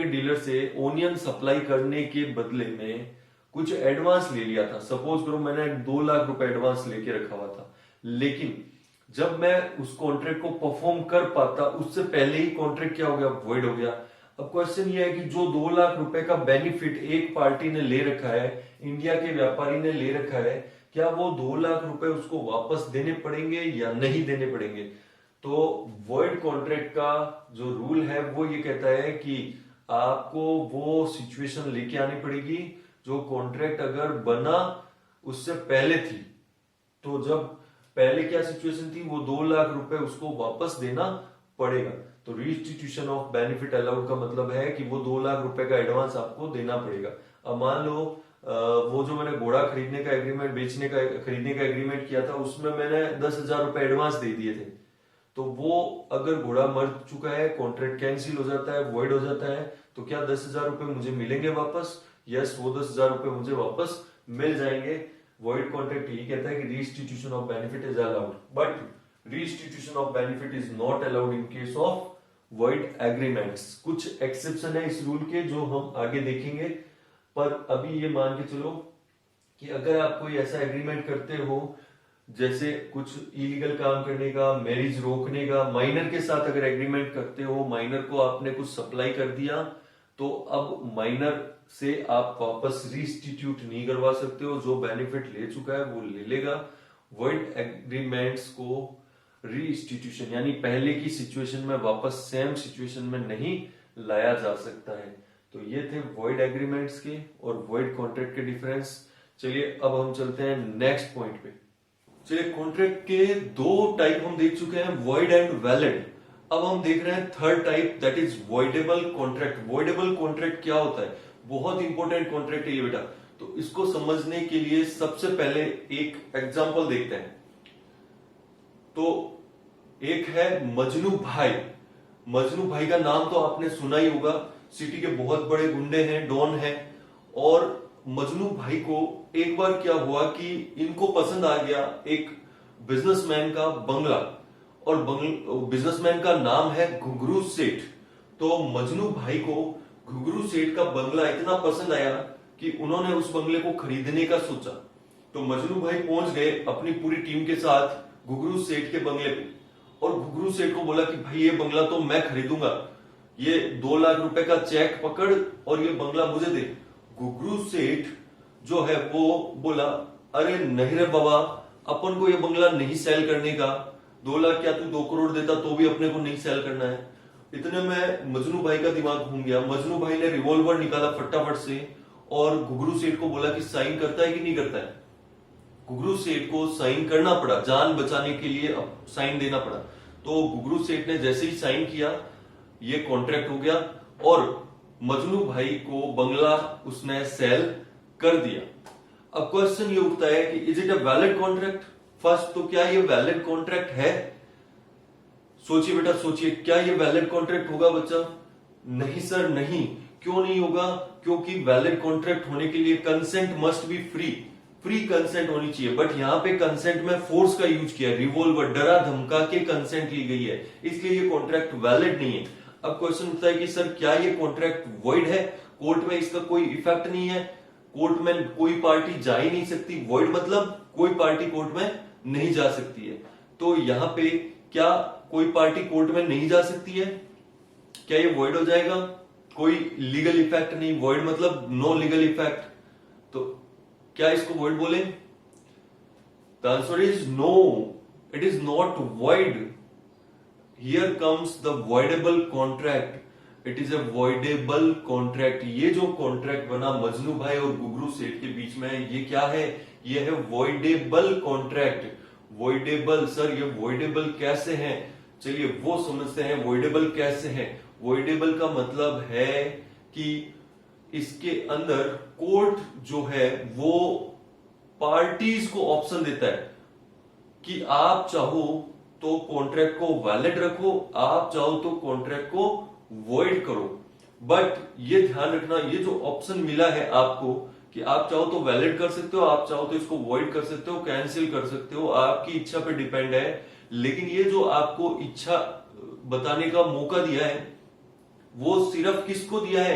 डीलर से ओनियन सप्लाई करने के बदले में कुछ एडवांस ले लिया था। सपोज करो मैंने 2 लाख रुपए एडवांस लेके रखा हुआ था, लेकिन जब मैं उस कॉन्ट्रैक्ट को परफॉर्म कर पाता उससे पहले ही कॉन्ट्रैक्ट क्या हो गया? वॉइड हो गया। अब क्वेश्चन ये है कि जो 2 लाख रुपए का बेनिफिट एक पार्टी ने ले रखा है, इंडिया के व्यापारी ने ले रखा है, क्या वो 2 लाख रुपए उसको वापस देने पड़ेंगे या नहीं देने पड़ेंगे? तो वॉइड कॉन्ट्रैक्ट का जो रूल है वो ये कहता है कि आपको वो सिचुएशन लेके आनी पड़ेगी जो कॉन्ट्रैक्ट अगर बना उससे पहले थी। तो जब पहले क्या सिचुएशन थी, वो 2 लाख रुपए उसको वापस देना पड़ेगा। तो रीइंस्टीट्यूशन ऑफ बेनिफिट अलाउड का मतलब है कि वो 2 लाख रुपए का एडवांस आपको देना पड़ेगा। अब मान लो वो जो मैंने घोड़ा खरीदने का एग्रीमेंट, खरीदने का एग्रीमेंट किया था, उसमें मैंने 10,000 रुपए एडवांस दे दिए थे। तो वो अगर घोड़ा मर चुका है, कॉन्ट्रैक्ट कैंसिल हो जाता है, वॉइड हो जाता है, तो क्या 10,000 रुपए मुझे मिलेंगे वापस? यस, वो 10,000 रुपए मुझे वापस मिल जाएंगे। वॉइड कॉन्ट्रैक्ट यही कहता है कि reinstitution of benefit is allowed, but reinstitution of benefit is not allowed in case of void agreements. कुछ एक्सेप्शन है इस रूल के जो हम आगे देखेंगे, पर अभी ये मान के चलो कि अगर आप कोई ऐसा एग्रीमेंट करते हो जैसे कुछ इलीगल काम करने का, मैरिज रोकने का, माइनर के साथ अगर एग्रीमेंट करते हो, माइनर को आपने कुछ सप्लाई कर दिया, तो अब माइनर से आप वापस रीइंस्टीट्यूट नहीं करवा सकते हो। जो बेनिफिट ले चुका है वो ले लेगा। वॉइड एग्रीमेंट्स को रीइंस्टीट्यूशन यानी पहले की सिचुएशन में वापस सेम सिचुएशन में नहीं लाया जा सकता है। तो ये थे वॉइड एग्रीमेंट्स के और वॉइड कॉन्ट्रैक्ट के डिफरेंस। चलिए अब हम चलते हैं नेक्स्ट पॉइंट पे। चलिए, कॉन्ट्रैक्ट के 2 टाइप हम देख चुके हैं, वॉइड एंड वैलिड। अब हम देख रहे हैं third type, that is voidable contract. Voidable contract क्या होता है? बहुत इंपॉर्टेंट कॉन्ट्रैक्ट है ये बेटा। तो इसको समझने के लिए सबसे पहले एक एग्जांपल देखते हैं। तो एक है मजनू भाई। मजनू भाई का नाम तो आपने सुना ही होगा, सिटी के बहुत बड़े गुंडे हैं, डॉन हैं। और मजनू भाई को एक बार क्या हुआ कि इनको पसंद आ गया एक बिजनेसमैन का बंगला, और बिजनेसमैन का नाम है घुंघरू सेठ। तो मजनू भाई को घुंघरू सेठ का बंगला इतना पसंद आया कि उन्होंने उस बंगले को खरीदने का सोचा। तो मजनू भाई पहुंच गए अपनी पूरी टीम के साथ घुंघरू सेठ के बंगले पे, और घुंघरू सेठ को बोला कि भाई ये बंगला तो मैं खरीदूंगा, ये 2 लाख रुपए का चेक पकड़ और ये बंगला मुझे दे। घुंघरू सेठ जो है वो बोला, अरे नहीं रे बाबा, अपन को ये बंगला नहीं सेल करने का, 2 लाख क्या तू 2 करोड़ देता तो भी अपने को नहीं सेल करना है। इतने में मजनू भाई का दिमाग घूम गया। मजनू भाई ने रिवॉल्वर निकाला फटाफट से और घुंघरू सेठ को बोला कि साइन करता है कि नहीं करता है। घुंघरू सेठ को साइन करना पड़ा, जान बचाने के लिए अब साइन देना पड़ा। तो घुंघरू सेठ ने जैसे ही साइन किया, ये कॉन्ट्रैक्ट हो गया और मजनू भाई को बंगला उसने सेल कर दिया। अब क्वेश्चन ये उठता है कि is it a valid contract. First तो क्या ये वैलिड कॉन्ट्रैक्ट है? सोचिए बेटा सोचिए, क्या ये वैलिड कॉन्ट्रैक्ट होगा बच्चा? नहीं सर नहीं। क्यों नहीं होगा? क्योंकि वैलिड कॉन्ट्रैक्ट होने के लिए consent must be free, free consent होनी चाहिए। बट यहाँ पे कंसेंट में फोर्स का यूज किया, रिवॉल्वर, डरा धमका के कंसेंट ली गई है, इसलिए ये कॉन्ट्रैक्ट वैलिड नहीं है। अब क्वेश्चन उठता है कि सर क्या ये कॉन्ट्रैक्ट वॉइड है? कोर्ट में इसका कोई इफेक्ट नहीं है, कोर्ट में कोई पार्टी जा ही नहीं सकती। वॉइड मतलब कोई पार्टी कोर्ट में नहीं जा सकती है। तो यहाँ पे क्या कोई पार्टी कोर्ट में नहीं जा सकती है? क्या ये वॉइड हो जाएगा? कोई लीगल इफेक्ट नहीं, वॉइड मतलब नो लीगल इफेक्ट। तो क्या इसको वॉइड बोले? The answer is no, it is not void. Here comes the voidable contract. It is a voidable contract. ये जो कॉन्ट्रैक्ट बना मजनू भाई और गुगरू सेठ के बीच में, ये क्या है? ये है वॉइडेबल कॉन्ट्रैक्ट। वॉइडेबल सर, ये वॉइडेबल कैसे है? चलिए वो समझते हैं वॉइडेबल कैसे है। वॉइडेबल का मतलब है कि इसके अंदर कोर्ट जो है वो पार्टीज को ऑप्शन देता है कि आप चाहो तो कॉन्ट्रैक्ट को वैलिड रखो, आप चाहो तो कॉन्ट्रैक्ट को वॉइड करो। बट ये ध्यान रखना, ये जो ऑप्शन मिला है आपको कि आप चाहो तो वैलिड कर सकते हो, आप चाहो तो इसको वॉइड कर सकते हो, कैंसिल कर सकते हो, आपकी इच्छा पे डिपेंड है। लेकिन ये जो आपको इच्छा बताने का मौका दिया है वो सिर्फ किसको दिया है?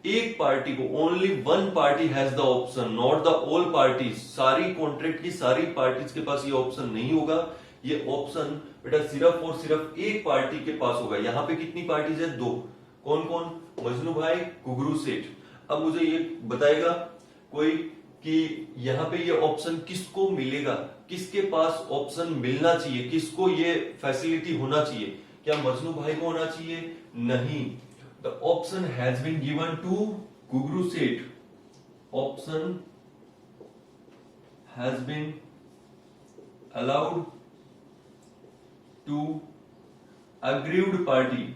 एक पार्टी को। Only one party has the option, not the all parties. सारी कॉन्ट्रैक्ट की सारी पार्टीज के पास ये ऑप्शन नहीं होगा। ये ऑप्शन बेटा सिर्फ और सिर्फ एक पार्टी के पास होगा। यहां पे कितनी पार्टीज है? दो। कौन कौन? मजनू भाई, गुगरू सेठ। अब मुझे ये बताएगा कोई कि यहाँ पे ये ऑप्शन किसको मिलेगा, किसके पास ऑप्शन मिलना चाहिए, किसको ये फैसिलिटी होना चाहिए? क्या मजनू भाई को होना चाहिए? नहीं। The option has been given to Gugru Seth. Option has been allowed to aggrieved party.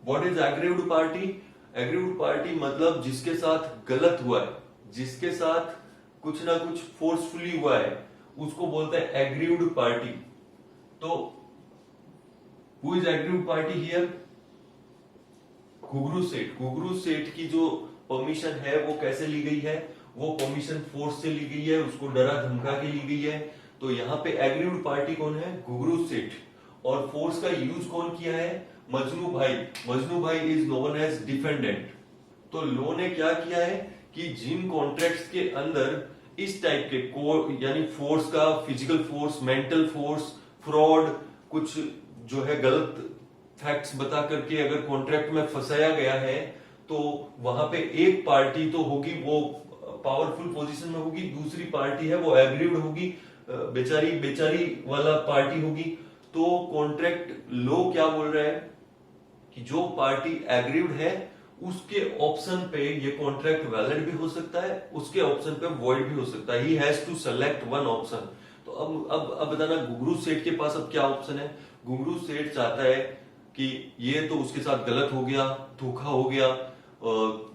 What is aggrieved party? Aggrieved party मतलब जिसके साथ गलत हुआ है, जिसके साथ कुछ ना कुछ फोर्सफुली हुआ है, उसको बोलते हैं एग्रीव्ड पार्टी। तो Who is aggrieved party here? घुघरू सेठ। घुघरू सेठ की जो परमिशन है वो कैसे ली गई है? वो परमिशन फोर्स से ली गई है, उसको डरा धमका के ली गई है। तो यहाँ पे एग्रीव्ड पार्टी कौन है? घुघरू सेठ। और फोर्स का यूज कौन किया है? मजनू भाई। मजनू भाई इज नोन एज डिफेंडेंट। तो लॉ ने क्या किया है कि जिन कॉन्ट्रैक्ट्स के अंदर इस टाइप के यानी फोर्स का, physical force, mental force, fraud, कुछ जो है गलत फैक्ट्स बता करके अगर कॉन्ट्रैक्ट में फंसाया गया है, तो वहां पे एक पार्टी तो होगी वो पावरफुल पोजीशन में होगी, दूसरी पार्टी है वो एग्रीव्ड होगी, बेचारी बेचारी वाला पार्टी होगी। तो कॉन्ट्रैक्ट लॉ क्या बोल रहा है कि जो पार्टी एग्रीव्ड है उसके ऑप्शन पे ये कॉन्ट्रैक्ट वैलिड भी हो सकता है, उसके ऑप्शन पे वॉइड भी हो सकता है। He has to select one option. तो अब बताना घुघरू सेठ के पास अब क्या ऑप्शन है? घुघरू सेठ चाहता है कि ये तो उसके साथ गलत हो गया, धोखा हो गया,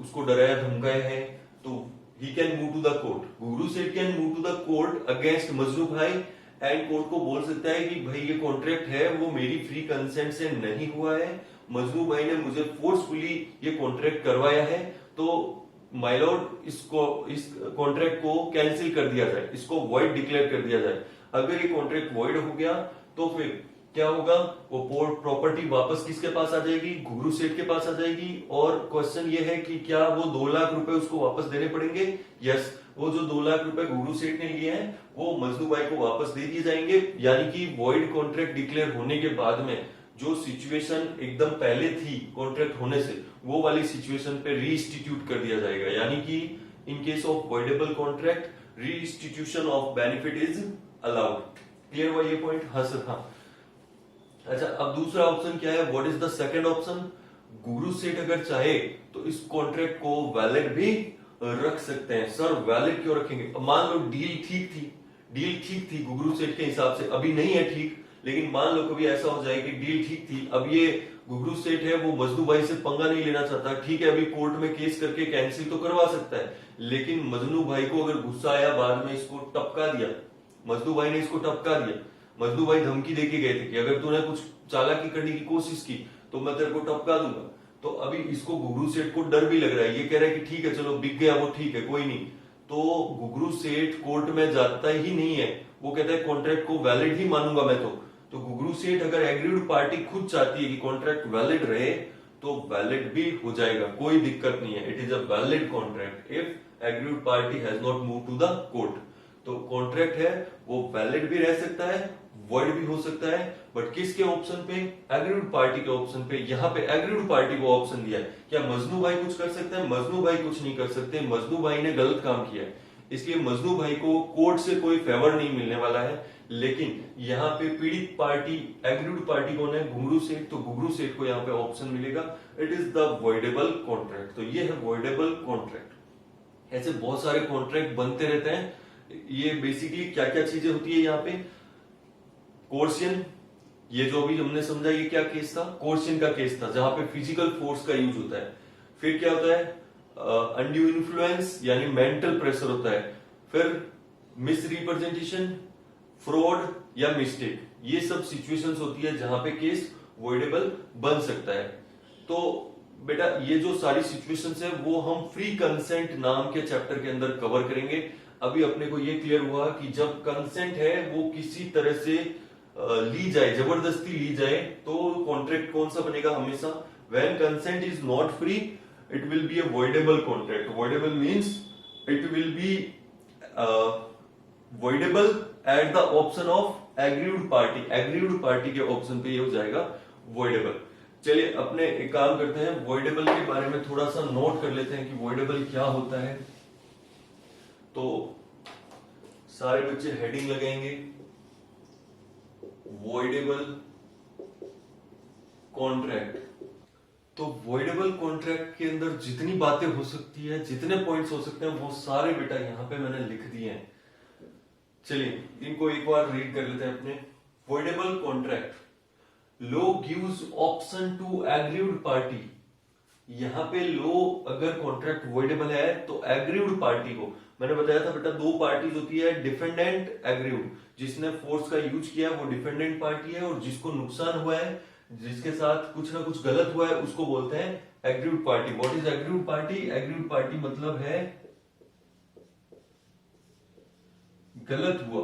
उसको डराया धमकाया है, तो he can move to the court. Ghughru Seth can move to the court against Majnu Bhai and court को बोल सकता है कि भाई ये कॉन्ट्रैक्ट है वो मेरी फ्री कंसेंट से नहीं हुआ है, मजनू भाई ने मुझे फोर्सफुली ये कॉन्ट्रैक्ट करवाया है, तो माय लॉर्ड इसको, इस कॉन्ट्रैक्ट को कैंसिल कर दिया जाए, इसको वॉइड डिक्लेयर कर दिया जाए। अगर ये कॉन्ट्रैक्ट वॉइड हो गया तो फिर क्या होगा? वो प्रॉपर्टी वापस किसके पास आ जाएगी? घुघरू सेठ के पास आ जाएगी। और क्वेश्चन ये है कि क्या वो 2 लाख रुपए उसको वापस देने पड़ेंगे? यस, वो जो 2 लाख रुपए घुघरू सेठ ने लिए हैं वो मजनू भाई को वापस दे दिए जाएंगे। यानी कि वॉइड कॉन्ट्रैक्ट डिक्लेयर होने के बाद में जो सिचुएशन एकदम पहले थी कॉन्ट्रैक्ट होने से, वो वाली सिचुएशन पे रीइंस्टीट्यूट कर दिया जाएगा। यानी कि in case of voidable contract reinstitution of benefit is allowed. Clear हुआ ये पॉइंट? हाँ सर हाँ। अच्छा, अब दूसरा ऑप्शन क्या है? What is the second option? Ghughru Seth अगर चाहे तो इस कॉन्ट्रैक्ट को वैलिड भी रख सकते हैं। सर वैलिड क्यों रखेंगे? मान लो डील ठीक थी, डील ठीक थी घुघरू सेठ के हिसाब से, अभी नहीं है ठीक, लेकिन मान लो कभी ऐसा हो जाए कि डील ठीक थी, अब ये घुघरू सेठ है वो मजनू भाई से पंगा नहीं लेना चाहता, ठीक है अभी कोर्ट में केस करके कैंसिल तो करवा सकता है, लेकिन मजनू भाई को अगर गुस्सा आया, बाद में इसको टपका दिया, मजनू भाई ने इसको टपका दिया, मजनू भाई धमकी देके गए थे कि अगर तूने कुछ चालाकी करने की कोशिश की तो मैं तेरे को टपका दूंगा, तो अभी इसको घुघरू सेठ को डर भी लग रहा है, ये कह रहा है कि ठीक है चलो बिक गया वो, ठीक है कोई नहीं, तो घुघरू सेठ कोर्ट में जाता ही नहीं है, वो कहता है कॉन्ट्रैक्ट को वैलिड ही मानूंगा मैं तो घुघरू सेठ अगर एग्रीड पार्टी खुद चाहती है कि कॉन्ट्रैक्ट वैलिड रहे तो वैलिड भी हो जाएगा, कोई दिक्कत नहीं है, it is a valid contract if aggrieved party has not move to the court. तो कॉन्ट्रैक्ट है वो वैलिड भी रह सकता है, वर्ड भी हो सकता है, बट किसके ऑप्शन पे? एग्रीड पार्टी के ऑप्शन पे। यहाँ पे एग्रीड पार्टी को ऑप्शन दिया है, क्या मजनू भाई कुछ कर सकते हैं? मजनू भाई कुछ नहीं कर सकते, मजनू भाई ने गलत काम किया है, इसलिए मजनू भाई को कोर्ट से कोई फेवर नहीं मिलने वाला है। लेकिन यहाँ पे पीड़ित पार्टी एग्रीड पार्टी कौन है? घुंगरू सेठ, तो घुंगरू सेठ को यहाँ पे ऑप्शन मिलेगा, it is the voidable contract. तो ये है वॉइडेबल कॉन्ट्रैक्ट। ऐसे बहुत सारे कॉन्ट्रैक्ट बनते रहते हैं। ये बेसिकली क्या क्या चीजें होती है यहाँ पे? कोर्सियन, ये जो अभी हमने समझा ये क्या केस था? कोर्सियन का केस था, जहां पे फिजिकल फोर्स का यूज होता है। फिर क्या होता है? अनड्यू इन्फ्लुएंस यानी मेंटल प्रेशर होता है। फिर मिस रिप्रेजेंटेशन, फ्रॉड या मिस्टेक, ये सब सिचुएशंस होती है जहां पे केस वॉइडेबल बन सकता है। तो बेटा ये जो सारी सिचुएशंस है वो हम फ्री कंसेंट नाम के चैप्टर के अंदर कवर करेंगे। अभी अपने को ये क्लियर हुआ कि जब कंसेंट है वो किसी तरह से ली जाए, जबरदस्ती ली जाए, तो कॉन्ट्रैक्ट कौन सा बनेगा? हमेशा when consent is not free it will be a voidable contract. Voidable means it will be voidable eight the option of agreed party. Agreed party के ऑप्शन पे ये हो जाएगा वॉइडेबल। चलिए अपने एक काम करते हैं, वॉइडेबल के बारे में थोड़ा सा नोट कर लेते हैं कि वॉइडेबल क्या होता है। तो सारे बच्चे हेडिंग लगाएंगे, वॉइडेबल कॉन्ट्रैक्ट। तो वॉइडेबल कॉन्ट्रैक्ट के अंदर जितनी बातें हो सकती है, जितने पॉइंट्स हो सकते हैं, वो सारे बेटा यहां पे मैंने लिख दिए हैं। चलिए इनको एक बार रीड कर लेते हैं अपने। Voidable contract, law gives option to aggrieved party. यहां पे लॉ अगर कॉन्ट्रैक्ट वॉइडेबल है तो एग्रीड पार्टी को, मैंने बताया था बेटा दो पार्टीज होती है, डिफेंडेंट, एग्रीड। जिसने फोर्स का यूज किया वो डिफेंडेंट पार्टी है, और जिसको नुकसान हुआ है, जिसके साथ कुछ ना कुछ गलत हुआ है, उसको बोलते हैं agreed party. What is agreed party? Agreed party मतलब है गलत हुआ,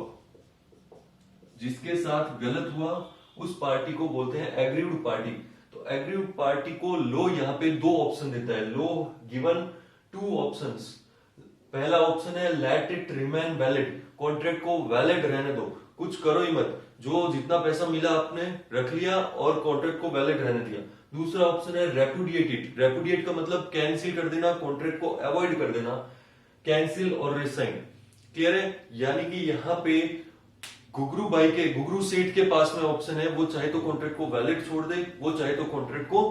जिसके साथ गलत हुआ उस पार्टी को बोलते हैं एग्रीड पार्टी। तो एग्रीड पार्टी को लॉ यहाँ पे दो ऑप्शन देता है। Law given two options. पहला ऑप्शन है let it remain valid, contract को वैलिड रहने दो, कुछ करो ही मत, जो जितना पैसा मिला आपने रख लिया और कॉन्ट्रैक्ट को वैलिड रहने दिया। दूसरा ऑप्शन है रेपुडिएट इट। रेपुडिएट का मतलब कैंसिल कर देना, कॉन्ट्रैक्ट को अवॉइड कर देना, कैंसिल और रिसाइन। क्लियर है? यानी कि यहाँ पे घुघरू भाई के, घुघरू सेठ के पास में ऑप्शन है, वो चाहे तो कॉन्ट्रैक्ट को वैलिड छोड़ दे, वो चाहे तो कॉन्ट्रैक्ट को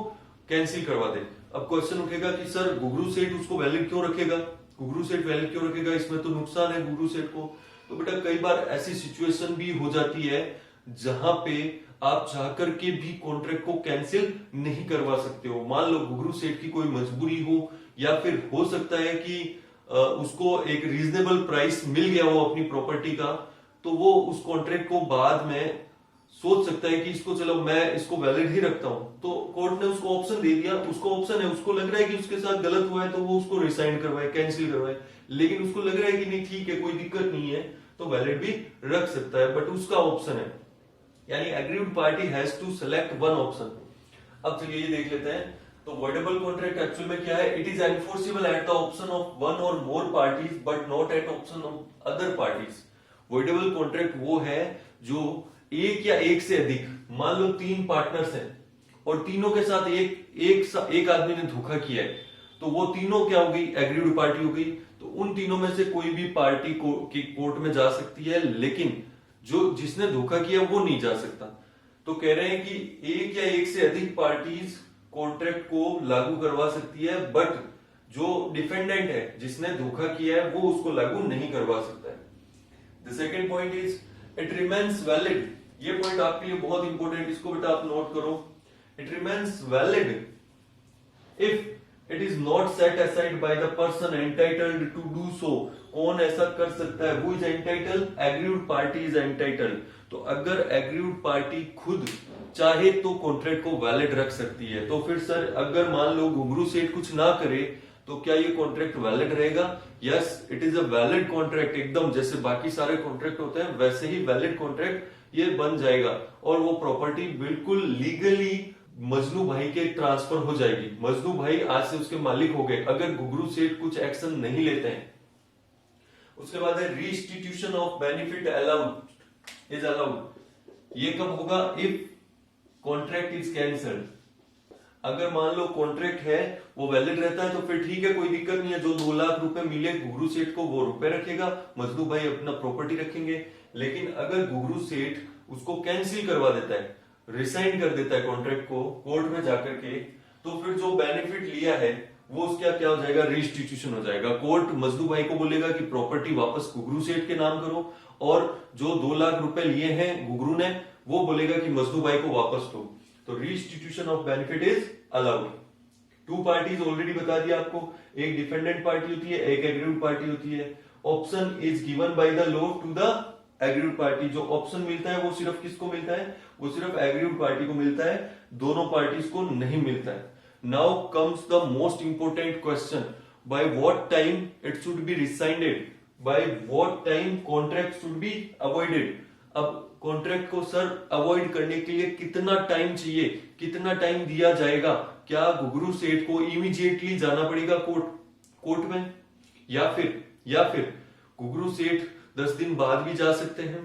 कैंसिल करवा दे। अब क्वेश्चन उठेगा कि सर घुघरू सेठ उसको वैलिड क्यों रखेगा? घुघरू सेठ वैलिड क्यों रखेगा? इसमें तो नुकसान है घुघरू सेठ को। तो बेटा कई बार ऐसी सिचुएशन भी हो जाती है जहां पे आप चाहकर के भी कॉन्ट्रैक्ट को कैंसिल नहीं करवा सकते हो। मान लो घुघरू सेठ की कोई मजबूरी हो, या फिर हो सकता है कि उसको एक रीजनेबल प्राइस मिल गया हो अपनी प्रॉपर्टी का, तो वो उस कॉन्ट्रैक्ट को बाद में सोच सकता है कि इसको चलो मैं इसको वैलिड ही रखता हूं। तो कोर्ट ने उसको ऑप्शन दे दिया, उसको ऑप्शन है, उसको लग रहा है कि उसके साथ गलत हुआ है तो वो उसको रिसाइन करवाए, कैंसिल करवाए, लेकिन उसको लग रहा है कि नहीं ठीक है कोई दिक्कत नहीं है तो वैलिड भी रख सकता है, बट उसका ऑप्शन है। यानी aggrieved party has to select one option. अब चलिए ये देख लेते हैं। तो वॉइडेबल कॉन्ट्रैक्ट एक्चुअल में क्या है? It is enforceable at the option of one or more parties but not at option of other parties. Voidable contract वो है जो एक या एक से अधिक, मान लो तीन पार्टनर्स हैं और तीनों के साथ एक आदमी ने धोखा किया है, तो वो तीनों क्या हो गई? एग्रीड पार्टी हो गई। तो उन तीनों में से कोई भी पार्टी की कोर्ट में जा सकती है, लेकिन जो जिसने धोखा किया वो नहीं जा सकता। तो कह रहे हैं कि एक या एक से अधिक पार्टीज कॉन्ट्रैक्ट को लागू करवा सकती है, बट जो डिफेंडेंट है, जिसने धोखा किया है, वो उसको लागू नहीं करवा सकता है। The second point is it remains valid. ये पॉइंट आपके लिए बहुत इंपॉर्टेंट, इसको बेटा आप नोट करो। It remains valid if it is not set aside by the person entitled to do so. कौन ऐसा कर सकता है? Who is entitled? Aggrieved party is entitled. तो अगर एग्रीव्ड पार्टी खुद चाहे तो कॉन्ट्रैक्ट को वैलिड रख सकती है। तो फिर सर अगर मान लो घुंघरू सेठ कुछ ना करे तो क्या ये कॉन्ट्रैक्ट वैलिड रहेगा? Yes, it is a valid contract, एकदम जैसे बाकी सारे कॉन्ट्रैक्ट होते हैं वैसे ही वैलिड कॉन्ट्रैक्ट ये बन जाएगा और वो प्रॉपर्टी बिल्कुल लीगली मजनू भाई के ट्रांसफर हो जाएगी। मजनू भाई आज से उसके मालिक हो गए अगर घुंघरू सेठ कुछ एक्शन नहीं लेते हैं। उसके बाद है reinstitution of benefit allowed is allowed. ये कब होगा? If contract is cancelled. अगर मान लो कॉन्ट्रैक्ट है वो वैलिड रहता है तो फिर ठीक है, कोई दिक्कत नहीं है। जो 2 लाख रुपए मिले घुंघरू सेठ को वो रुपए रखेगा, मजदू भाई अपना प्रॉपर्टी रखेंगे। लेकिन अगर घुंघरू सेठ उसको कैंसिल करवा देता है, रिसाइन कर देता है कॉन्ट्रैक्ट को कोर्ट में जाकर के, तो फिर जो बेनिफिट लिया है वो उसका क्या हो जाएगा? रिस्टिट्यूशन हो जाएगा। कोर्ट मजदू भाई को बोलेगा कि प्रॉपर्टी वापस घुंघरू सेठ के नाम करो और जो 2 लाख रुपए लिए हैं घुंघरू ने वो बोलेगा कि मजदू भाई को वापस दो। तो restitution of benefit is allowed. 2 parties already बता दिया आपको, एक डिफेंडेंट पार्टी होती है, एक एग्रीव्ड पार्टी होती है। Option is given by the law to the aggrieved party. जो ऑप्शन मिलता है वो सिर्फ किसको मिलता है? वो सिर्फ एग्रीव्ड पार्टी को मिलता है, दोनों पार्टीज को नहीं मिलता है। Now comes the most important question, by what time it should be रिसाइंडेड, by what time contract should be avoided. अब कॉन्ट्रैक्ट को सर अवॉइड करने के लिए कितना टाइम चाहिए, कितना टाइम दिया जाएगा? क्या घुंघरू सेठ को इमीडिएटली जाना पड़ेगा कोर्ट में, या फिर घुंघरू सेठ 10 दिन बाद भी जा सकते हैं?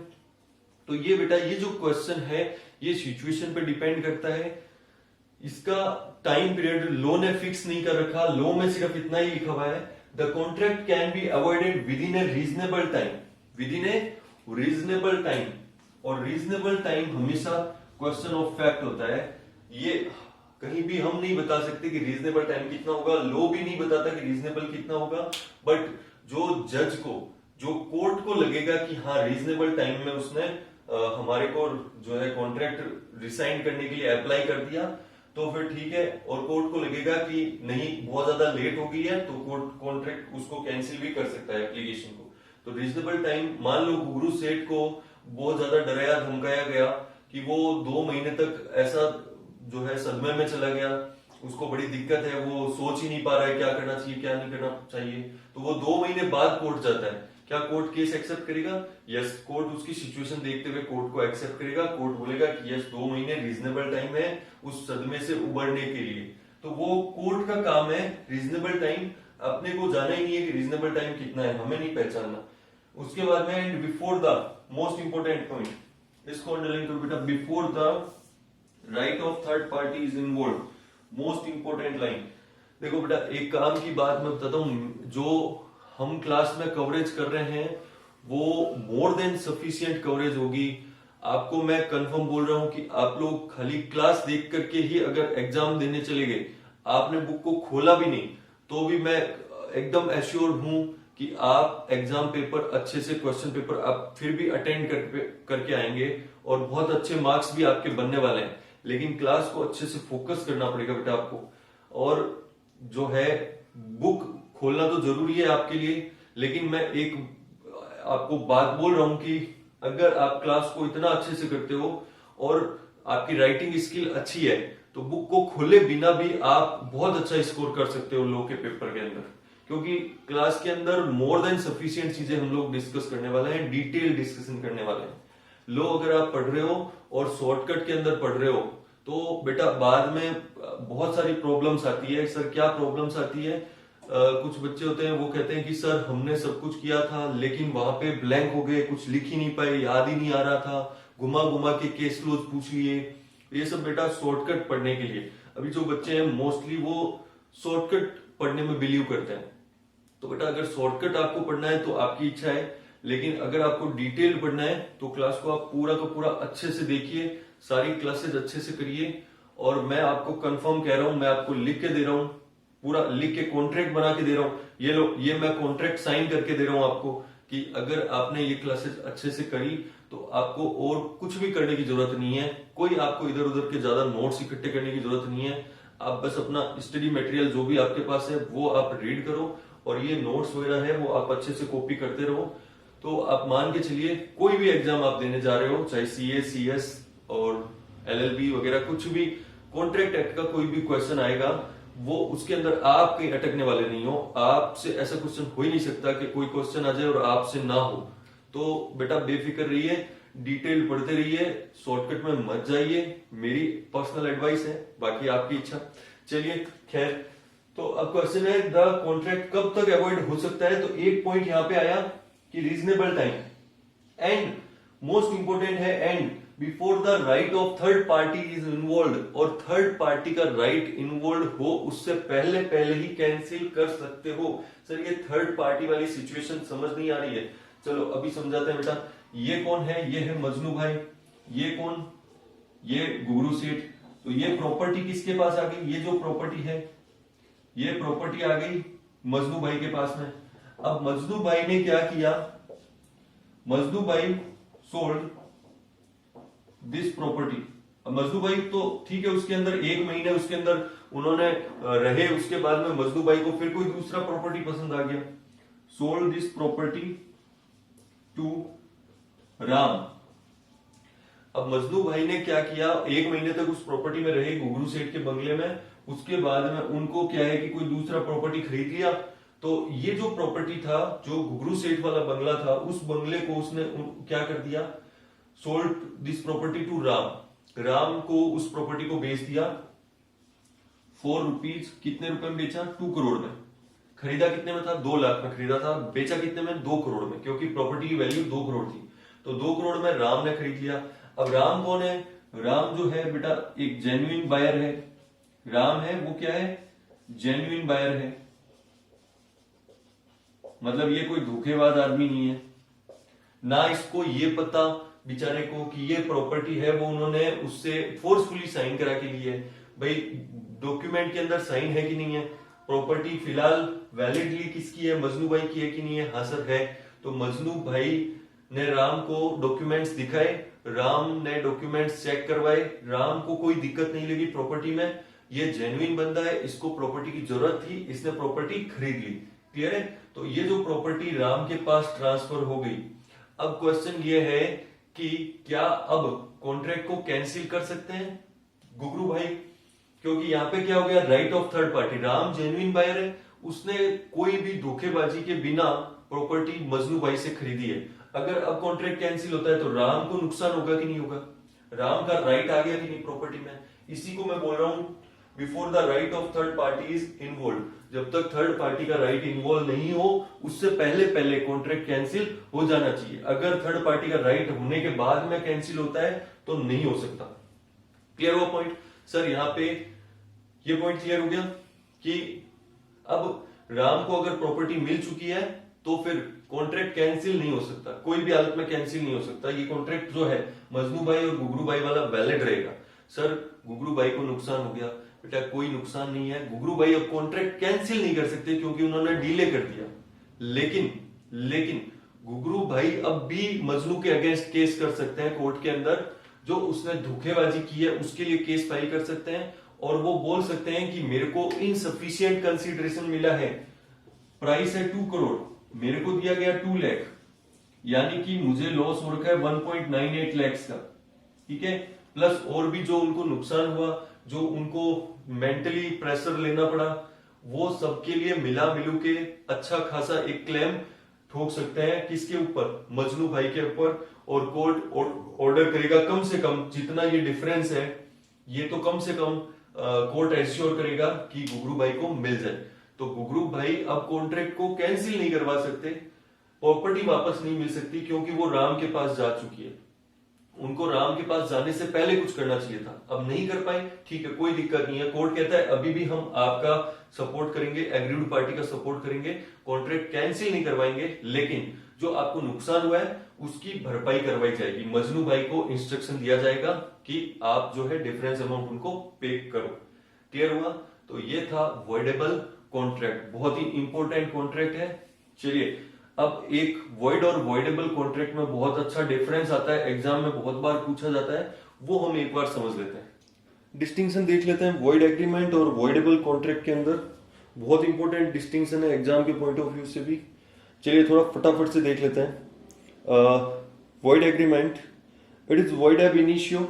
तो ये बेटा ये जो क्वेश्चन है ये सिचुएशन पे डिपेंड करता है। इसका टाइम पीरियड लॉ ने फिक्स नहीं कर रखा, लॉ में सिर्फ इतना ही लिखा हुआ है, the contract can be avoided with in A reasonable time, with in A reasonable time. और रीजनेबल टाइम हमेशा क्वेश्चन ऑफ फैक्ट होता है, ये कहीं भी हम नहीं बता सकते कि रीजनेबल टाइम कितना होगा, लॉ भी नहीं बताता कि रीजनेबल कितना होगा। बट जो जज को, जो कोर्ट को लगेगा कि हाँ रीजनेबल टाइम में उसने हमारे को जो है कॉन्ट्रैक्ट रिसाइन करने के लिए अप्लाई कर दिया तो फिर ठीक है, और कोर्ट को लगेगा कि नहीं बहुत ज्यादा लेट हो गई है तो कोर्ट कॉन्ट्रैक्ट उसको कैंसिल भी कर सकता है एप्लीकेशन को। तो रीजनेबल टाइम, मान लो घुंघरू सेठ को बहुत ज्यादा डराया धमकाया गया कि वो 2 महीने तक ऐसा जो है सदमे में चला गया, उसको बड़ी दिक्कत है, वो सोच ही नहीं पा रहा है क्या करना चाहिए क्या नहीं करना चाहिए, तो वो 2 महीने बाद कोर्ट जाता है। क्या कोर्ट केस एक्सेप्ट करेगा? यस, कोर्ट उसकी सिचुएशन देखते हुए कोर्ट को एक्सेप्ट करेगा। कोर्ट बोलेगा कि यस 2 महीने रीजनेबल टाइम है उस सदमे से उबरने के लिए। तो वो कोर्ट का काम है रीजनेबल टाइम, अपने को जाना ही नहीं है कि रीजनेबल टाइम कितना है, हमें नहीं पहचानना। उसके बाद में and before the most important point, इसको अंडरलाइन करो बेटा, before the right of third party is involve, most important line. देखो बेटा एक काम की बात मैं बताता हूँ, जो हम क्लास में कवरेज कर रहे हैं वो मोर देन सफिशिएंट कवरेज होगी। आपको मैं कंफर्म बोल रहा हूं कि आप लोग खाली क्लास देख करके ही अगर एग्जाम देने चले गए, आपने बुक को खोला भी नहीं, तो भी मैं एकदम एश्योर्ड हूं कि आप एग्जाम पेपर अच्छे से, क्वेश्चन पेपर आप फिर भी अटेंड करके आएंगे और बहुत अच्छे मार्क्स भी आपके बनने वाले हैं। लेकिन क्लास को अच्छे से फोकस करना पड़ेगा बेटा आपको, और जो है बुक खोलना तो जरूरी है आपके लिए, लेकिन मैं एक आपको बात बोल रहा हूं कि अगर आप क्लास को इतना अच्छे से करते हो और आपकी राइटिंग स्किल अच्छी है तो बुक को खोले बिना भी आप बहुत अच्छा स्कोर कर सकते हो लॉ के पेपर के अंदर, क्योंकि क्लास के अंदर मोर देन सफिशिएंट चीजें हम लोग डिस्कस करने वाले हैं, डिटेल डिस्कशन करने वाले हैं। लॉ अगर आप पढ़ रहे हो और शॉर्टकट के अंदर पढ़ रहे हो तो बेटा बाद में बहुत सारी प्रॉब्लम्स आती है। सर क्या प्रॉब्लम्स आती है? कुछ बच्चे होते हैं वो कहते हैं कि सर हमने सब कुछ किया था लेकिन वहां पे ब्लैंक हो गए, कुछ लिख ही नहीं पाए, याद ही नहीं आ रहा था, घुमा घुमा के केस क्लोज पूछ लिए। ये सब बेटा शॉर्टकट पढ़ने के लिए, अभी जो बच्चे हैं मोस्टली वो शॉर्टकट पढ़ने में बिलीव करते हैं। तो बेटा अगर शॉर्टकट आपको पढ़ना है तो आपकी इच्छा है, लेकिन अगर आपको डिटेल पढ़ना है तो क्लास को आप पूरा का पूरा अच्छे से देखिए, सारी क्लासेस अच्छे से करिए। और मैं आपको कंफर्म कह रहा हूं, मैं आपको लिख के दे रहा हूं, पूरा लिख के कॉन्ट्रैक्ट बना के दे रहा हूं। ये लो, ये मैं कॉन्ट्रैक्ट साइन करके दे रहा हूं आपको कि अगर आपने ये क्लासेस अच्छे से करी तो आपको और कुछ भी करने की जरूरत नहीं है, कोई आपको इधर उधर के ज्यादा नोट्स इकट्ठे करने की जरूरत नहीं है। आप बस अपना स्टडी मटेरियल जो भी आपके पास है वो आप रीड करो और ये नोट्स वगैरह है वो आप अच्छे से कॉपी करते रहो। तो आप मान के चलिए कोई भी एग्जाम आप देने जा रहे हो, चाहे सीए, सीएस और एलएलबी वगैरह, कुछ भी कॉन्ट्रैक्ट एक्ट का कोई भी क्वेश्चन आएगा वो उसके अंदर आप कहीं अटकने वाले नहीं हो। आपसे ऐसा क्वेश्चन हो ही नहीं सकता कि कोई क्वेश्चन आ जाए और आपसे ना हो। तो बेटा बेफिक्र रहिए, डिटेल पढ़ते रहिए, शॉर्टकट में मत जाइए, मेरी पर्सनल एडवाइस है, बाकी आपकी इच्छा। चलिए खैर, तो अब क्वेश्चन है द कॉन्ट्रैक्ट कब तक अवॉइड हो सकता है। तो एक पॉइंट यहां पे आया कि reasonable time, and most important है and before the right of third party is involve, और थर्ड पार्टी का राइट इन्वॉल्व हो उससे पहले पहले ही कैंसिल कर सकते हो। सर ये थर्ड पार्टी वाली सिचुएशन समझ नहीं आ रही है, चलो अभी समझाते हैं बेटा। ये कौन है, ये है मजनू भाई, ये कौन, ये गुगरू सेठ। तो ये प्रॉपर्टी किसके पास आ गई, ये जो प्रॉपर्टी है ये प्रॉपर्टी आ गई मजनू भाई के पास में। अब मजनू भाई ने क्या किया, मजनू भाई सोल्ड दिस प्रॉपर्टी। अब मजनू भाई तो ठीक है, उसके अंदर एक महीने उसके अंदर उन्होंने रहे, उसके बाद में मजनू भाई को फिर कोई दूसरा प्रॉपर्टी पसंद आ गया। Sold this property to Ram. अब मजनू भाई ने क्या किया, एक महीने तक उस प्रॉपर्टी में रहे गुगरू सेठ के बंगले में, उसके बाद में उनको क्या है कि कोई दूसरा प्रॉपर्टी खरीद लिया। तो ये जो प्रॉपर्टी था, जो गुगरू सेठ वाला बंगला था, उस बंगले को उसने क्या कर दिया, sold this property to Ram. Ram को उस प्रॉपर्टी को बेच दिया ₹4। कितने रुपए में बेचा, 2 करोड़ में। खरीदा कितने में था, 2 लाख में खरीदा था, बेचा कितने में, 2 करोड़ में, क्योंकि प्रॉपर्टी की वैल्यू 2 करोड़ थी। तो 2 करोड़ में राम ने खरीद लिया। अब राम कौन है, राम जो है बेटा एक जेन्युइन बायर है। राम है वो क्या है, जेन्युइन बायर है, मतलब ये कोई धोखेबाज आदमी नहीं है। ना इसको ये पता बेचारे को कि ये प्रॉपर्टी है वो उन्होंने उससे फोर्सफुली साइन करा के लिए। भाई डॉक्यूमेंट के अंदर साइन है कि नहीं है, प्रॉपर्टी फिलहाल वैलिडली किसकी है, मजनू भाई की है कि नहीं है, हाँ सर है। तो मजनू भाई ने राम को डॉक्यूमेंट्स दिखाए, राम ने डॉक्यूमेंट्स चेक करवाए, राम को कोई दिक्कत नहीं लगी प्रॉपर्टी में, ये जेन्युइन बंदा है, इसको प्रॉपर्टी की जरूरत थी, इसने प्रॉपर्टी खरीद ली। क्लियर है। तो ये जो प्रॉपर्टी राम के पास ट्रांसफर हो गई। अब क्वेश्चन ये है कि क्या अब कॉन्ट्रैक्ट को कैंसिल कर सकते हैं गुगरू भाई, क्योंकि यहां पे क्या हो गया, right of third party. Ram genuine buyer है, उसने कोई भी धोखेबाजी के बिना प्रॉपर्टी मजनू भाई से खरीदी है। अगर अब कॉन्ट्रैक्ट कैंसिल होता है तो राम को नुकसान होगा कि नहीं होगा, राम का राइट आ गया कि नहीं प्रॉपर्टी में। इसी को मैं बोल रहा हूं before the right of third party is involve. जब तक थर्ड पार्टी का राइट इन्वॉल्व नहीं हो उससे पहले पहले कॉन्ट्रैक्ट कैंसिल हो जाना चाहिए। अगर थर्ड पार्टी का राइट होने के बाद में कैंसिल होता है तो नहीं हो सकता। क्लियर हुआ पॉइंट सर। यहाँ पे ये पॉइंट क्लियर हो गया कि अब राम को अगर प्रॉपर्टी मिल चुकी है तो फिर कॉन्ट्रैक्ट कैंसिल नहीं हो सकता, कोई भी हालत में कैंसिल नहीं हो सकता। ये कॉन्ट्रैक्ट जो है मजनू भाई और गुगरू भाई वाला वैलिड रहेगा। सर गुगरू भाई को नुकसान हो गया, बेटा कोई नुकसान नहीं है, गुगरू भाई अब कॉन्ट्रैक्ट कैंसिल नहीं कर सकते क्योंकि उन्होंने डिले कर दिया। लेकिन गुगरू भाई अब भी मजनू के अगेंस्ट केस कर सकते हैं कोर्ट के अंदर, जो उसने धोखेबाजी की है उसके लिए केस फाइल कर सकते हैं और वो बोल सकते हैं कि मेरे को इनसफिशिएंट कंसीडरेशन मिला है, प्राइस है 2 करोड़, मेरे को दिया गया 2 लाख, यानी कि मुझे लॉस हो रखा है 1.98 लाख का, ठीक है, प्लस और भी जो उनको नुकसान हुआ, जो उनको मेंटली प्रेशर लेना पड़ा, वो सबके लिए मिला मिलू के अच्छा खासा एक क्लेम ठोक सकते हैं। किसके ऊपर, मजनू भाई के ऊपर। और कोर्ट ऑर्डर करेगा कम से कम जितना ये डिफरेंस है ये तो कम से कम कोर्ट एश्योर करेगा कि गुगरू भाई को मिल जाए। तो गुगरू भाई अब कॉन्ट्रैक्ट को कैंसिल नहीं करवा सकते, प्रॉपर्टी वापस नहीं मिल सकती क्योंकि वो राम के पास जा चुकी है। उनको राम के पास जाने से पहले कुछ करना चाहिए था, अब नहीं कर पाए, ठीक है कोई दिक्कत नहीं है। कोर्ट कहता है अभी भी हम आपका सपोर्ट करेंगे, एग्रीड पार्टी का सपोर्ट करेंगे, कॉन्ट्रैक्ट कैंसिल नहीं करवाएंगे, लेकिन जो आपको नुकसान हुआ है उसकी भरपाई करवाई जाएगी। मजनू भाई को इंस्ट्रक्शन दिया जाएगा कि आप जो है डिफरेंस अमाउंट उनको पे करो। क्लियर हुआ। तो ये था वॉइडेबल कॉन्ट्रैक्ट, बहुत ही इंपॉर्टेंट कॉन्ट्रैक्ट है। चलिए अब एक वॉइड और वॉइडेबल कॉन्ट्रैक्ट में बहुत अच्छा डिफरेंस आता है, एग्जाम में बहुत बार पूछा जाता है, वो हम एक बार समझ लेते हैं। डिस्टिंक्शन देख लेते हैं वॉइड एग्रीमेंट और वॉइडेबल कॉन्ट्रैक्ट के अंदर। बहुत इंपॉर्टेंट डिस्टिंक्शन है एग्जाम के पॉइंट ऑफ व्यू से भी। चलिए थोड़ा फटाफट से देख लेते हैं। Void agreement, it is void ab initio,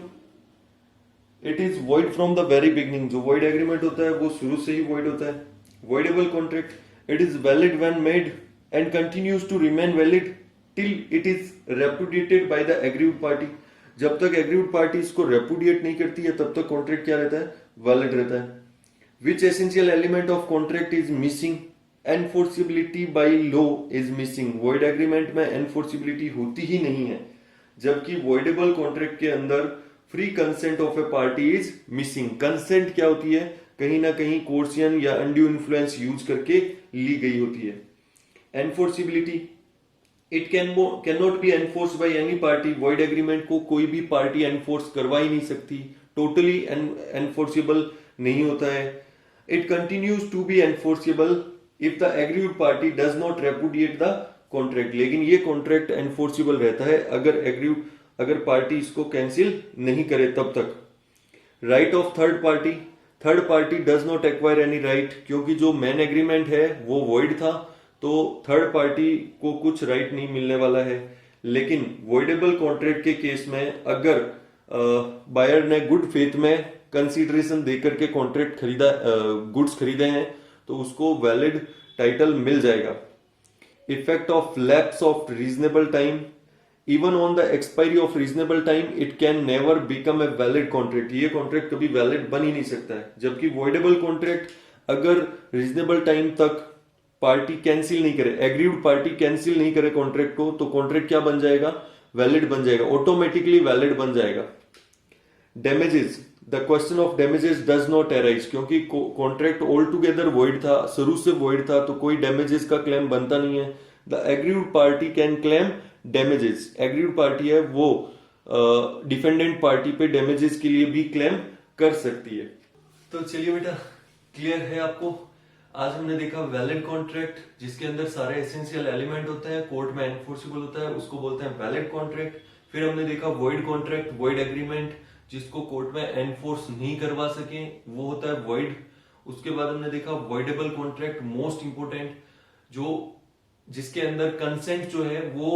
it is void from the very beginning. जो वॉइड एग्रीमेंट होता है वो शुरू से ही वॉइड होता है। Voidable contract, it is valid when made and continues to remain valid till it is रेपुडिएटेड by the aggrieved party. जब तक एग्रीव्ड पार्टी इसको रेपुडिएट नहीं करती है तब तक कॉन्ट्रैक्ट क्या रहता है, वैलिड रहता है। Which essential element of contract is missing, enforceability by law is missing. Void agreement में एनफोर्सिबिलिटी होती ही नहीं है, जबकि वॉइडेबल कॉन्ट्रैक्ट के अंदर free consent of a party is missing. Consent क्या होती है, कहीं ना कहीं कोर्सियन या अनड्यू इन्फ्लुएंस यूज करके ली गई होती है। Enforceability, it can not be enforce by any party. Void agreement को कोई भी पार्टी एनफोर्स करवा ही नहीं सकती, टोटली एनफोर्सिबल नहीं होता है। It continues to be enforceable if the aggrieved party does not repudiate the contract. लेकिन ये कॉन्ट्रैक्ट एनफोर्सिबल रहता है अगर पार्टी इसको कैंसिल नहीं करे तब तक। Right of third party, third party does not acquire any right, क्योंकि जो मेन एग्रीमेंट है वो वॉइड था तो थर्ड पार्टी को कुछ राइट नहीं मिलने वाला है। लेकिन वॉइडेबल कॉन्ट्रैक्ट के केस में अगर बायर ने गुड फेथ में कंसीडरेशन देकर के कॉन्ट्रैक्ट खरीदा, गुड्स खरीदे हैं, तो उसको वैलिड टाइटल मिल जाएगा। Effect of lapse of reasonable time, even on the expiry of reasonable time it can never become a valid contract. ये कॉन्ट्रैक्ट कभी वैलिड बन ही नहीं सकता है। जबकि वॉइडेबल कॉन्ट्रैक्ट अगर रीजनेबल टाइम तक पार्टी कैंसिल नहीं करे, एग्रीव्ड पार्टी कैंसिल नहीं करे कॉन्ट्रैक्ट को, तो कॉन्ट्रैक्ट क्या बन जाएगा, वैलिड बन जाएगा, ऑटोमेटिकली वैलिड बन जाएगा। Damages, the question of damages does not arise, क्योंकि कॉन्ट्रैक्ट ऑल टुगेदर वॉइड था, शुरू से वॉइड था, तो कोई डैमेजेस का क्लेम बनता नहीं है। The aggrieved party can claim damages, aggrieved party है वो डिफेंडेंट पार्टी पे डैमेजेस के लिए भी क्लेम कर सकती है। तो चलिए बेटा, क्लियर है आपको। आज हमने देखा वैलिड कॉन्ट्रैक्ट, जिसके अंदर सारे एसेंशियल एलिमेंट होते हैं, कोर्ट में एनफोर्सिबल होता है, उसको बोलते हैं वैलिड कॉन्ट्रैक्ट। फिर हमने देखा वॉइड कॉन्ट्रैक्ट, वॉइड एग्रीमेंट, जिसको कोर्ट में एनफोर्स नहीं करवा सके, वो होता है वॉइड। उसके बाद हमने देखा वॉइडेबल कॉन्ट्रैक्ट, मोस्ट इंपोर्टेंट, जो जिसके अंदर कंसेंट जो है वो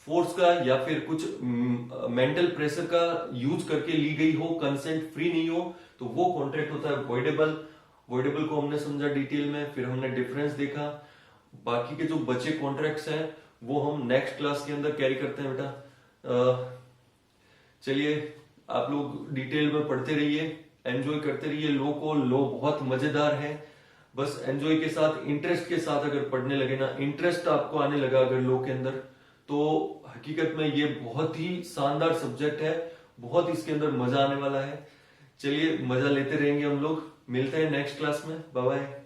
फोर्स का या फिर कुछ मेंटल प्रेशर का यूज करके ली गई हो, कंसेंट फ्री नहीं हो, तो वो कॉन्ट्रैक्ट होता है वॉइडेबल। वॉइडेबल को हमने समझा डिटेल में, फिर हमने डिफरेंस देखा। बाकी के जो बचे कॉन्ट्रैक्ट्स हैं वो हम नेक्स्ट क्लास के अंदर कैरी करते हैं बेटा। चलिए, आप लोग डिटेल में पढ़ते रहिए, एंजॉय करते रहिए लॉ को। लॉ बहुत मजेदार है, बस एंजॉय के साथ, इंटरेस्ट के साथ अगर पढ़ने लगे ना, इंटरेस्ट आपको आने लगा अगर लॉ के अंदर, तो हकीकत में ये बहुत ही शानदार सब्जेक्ट है, बहुत इसके अंदर मजा आने वाला है। चलिए, मजा लेते रहेंगे हम लोग। मिलते हैं नेक्स्ट क्लास में। Bye bye.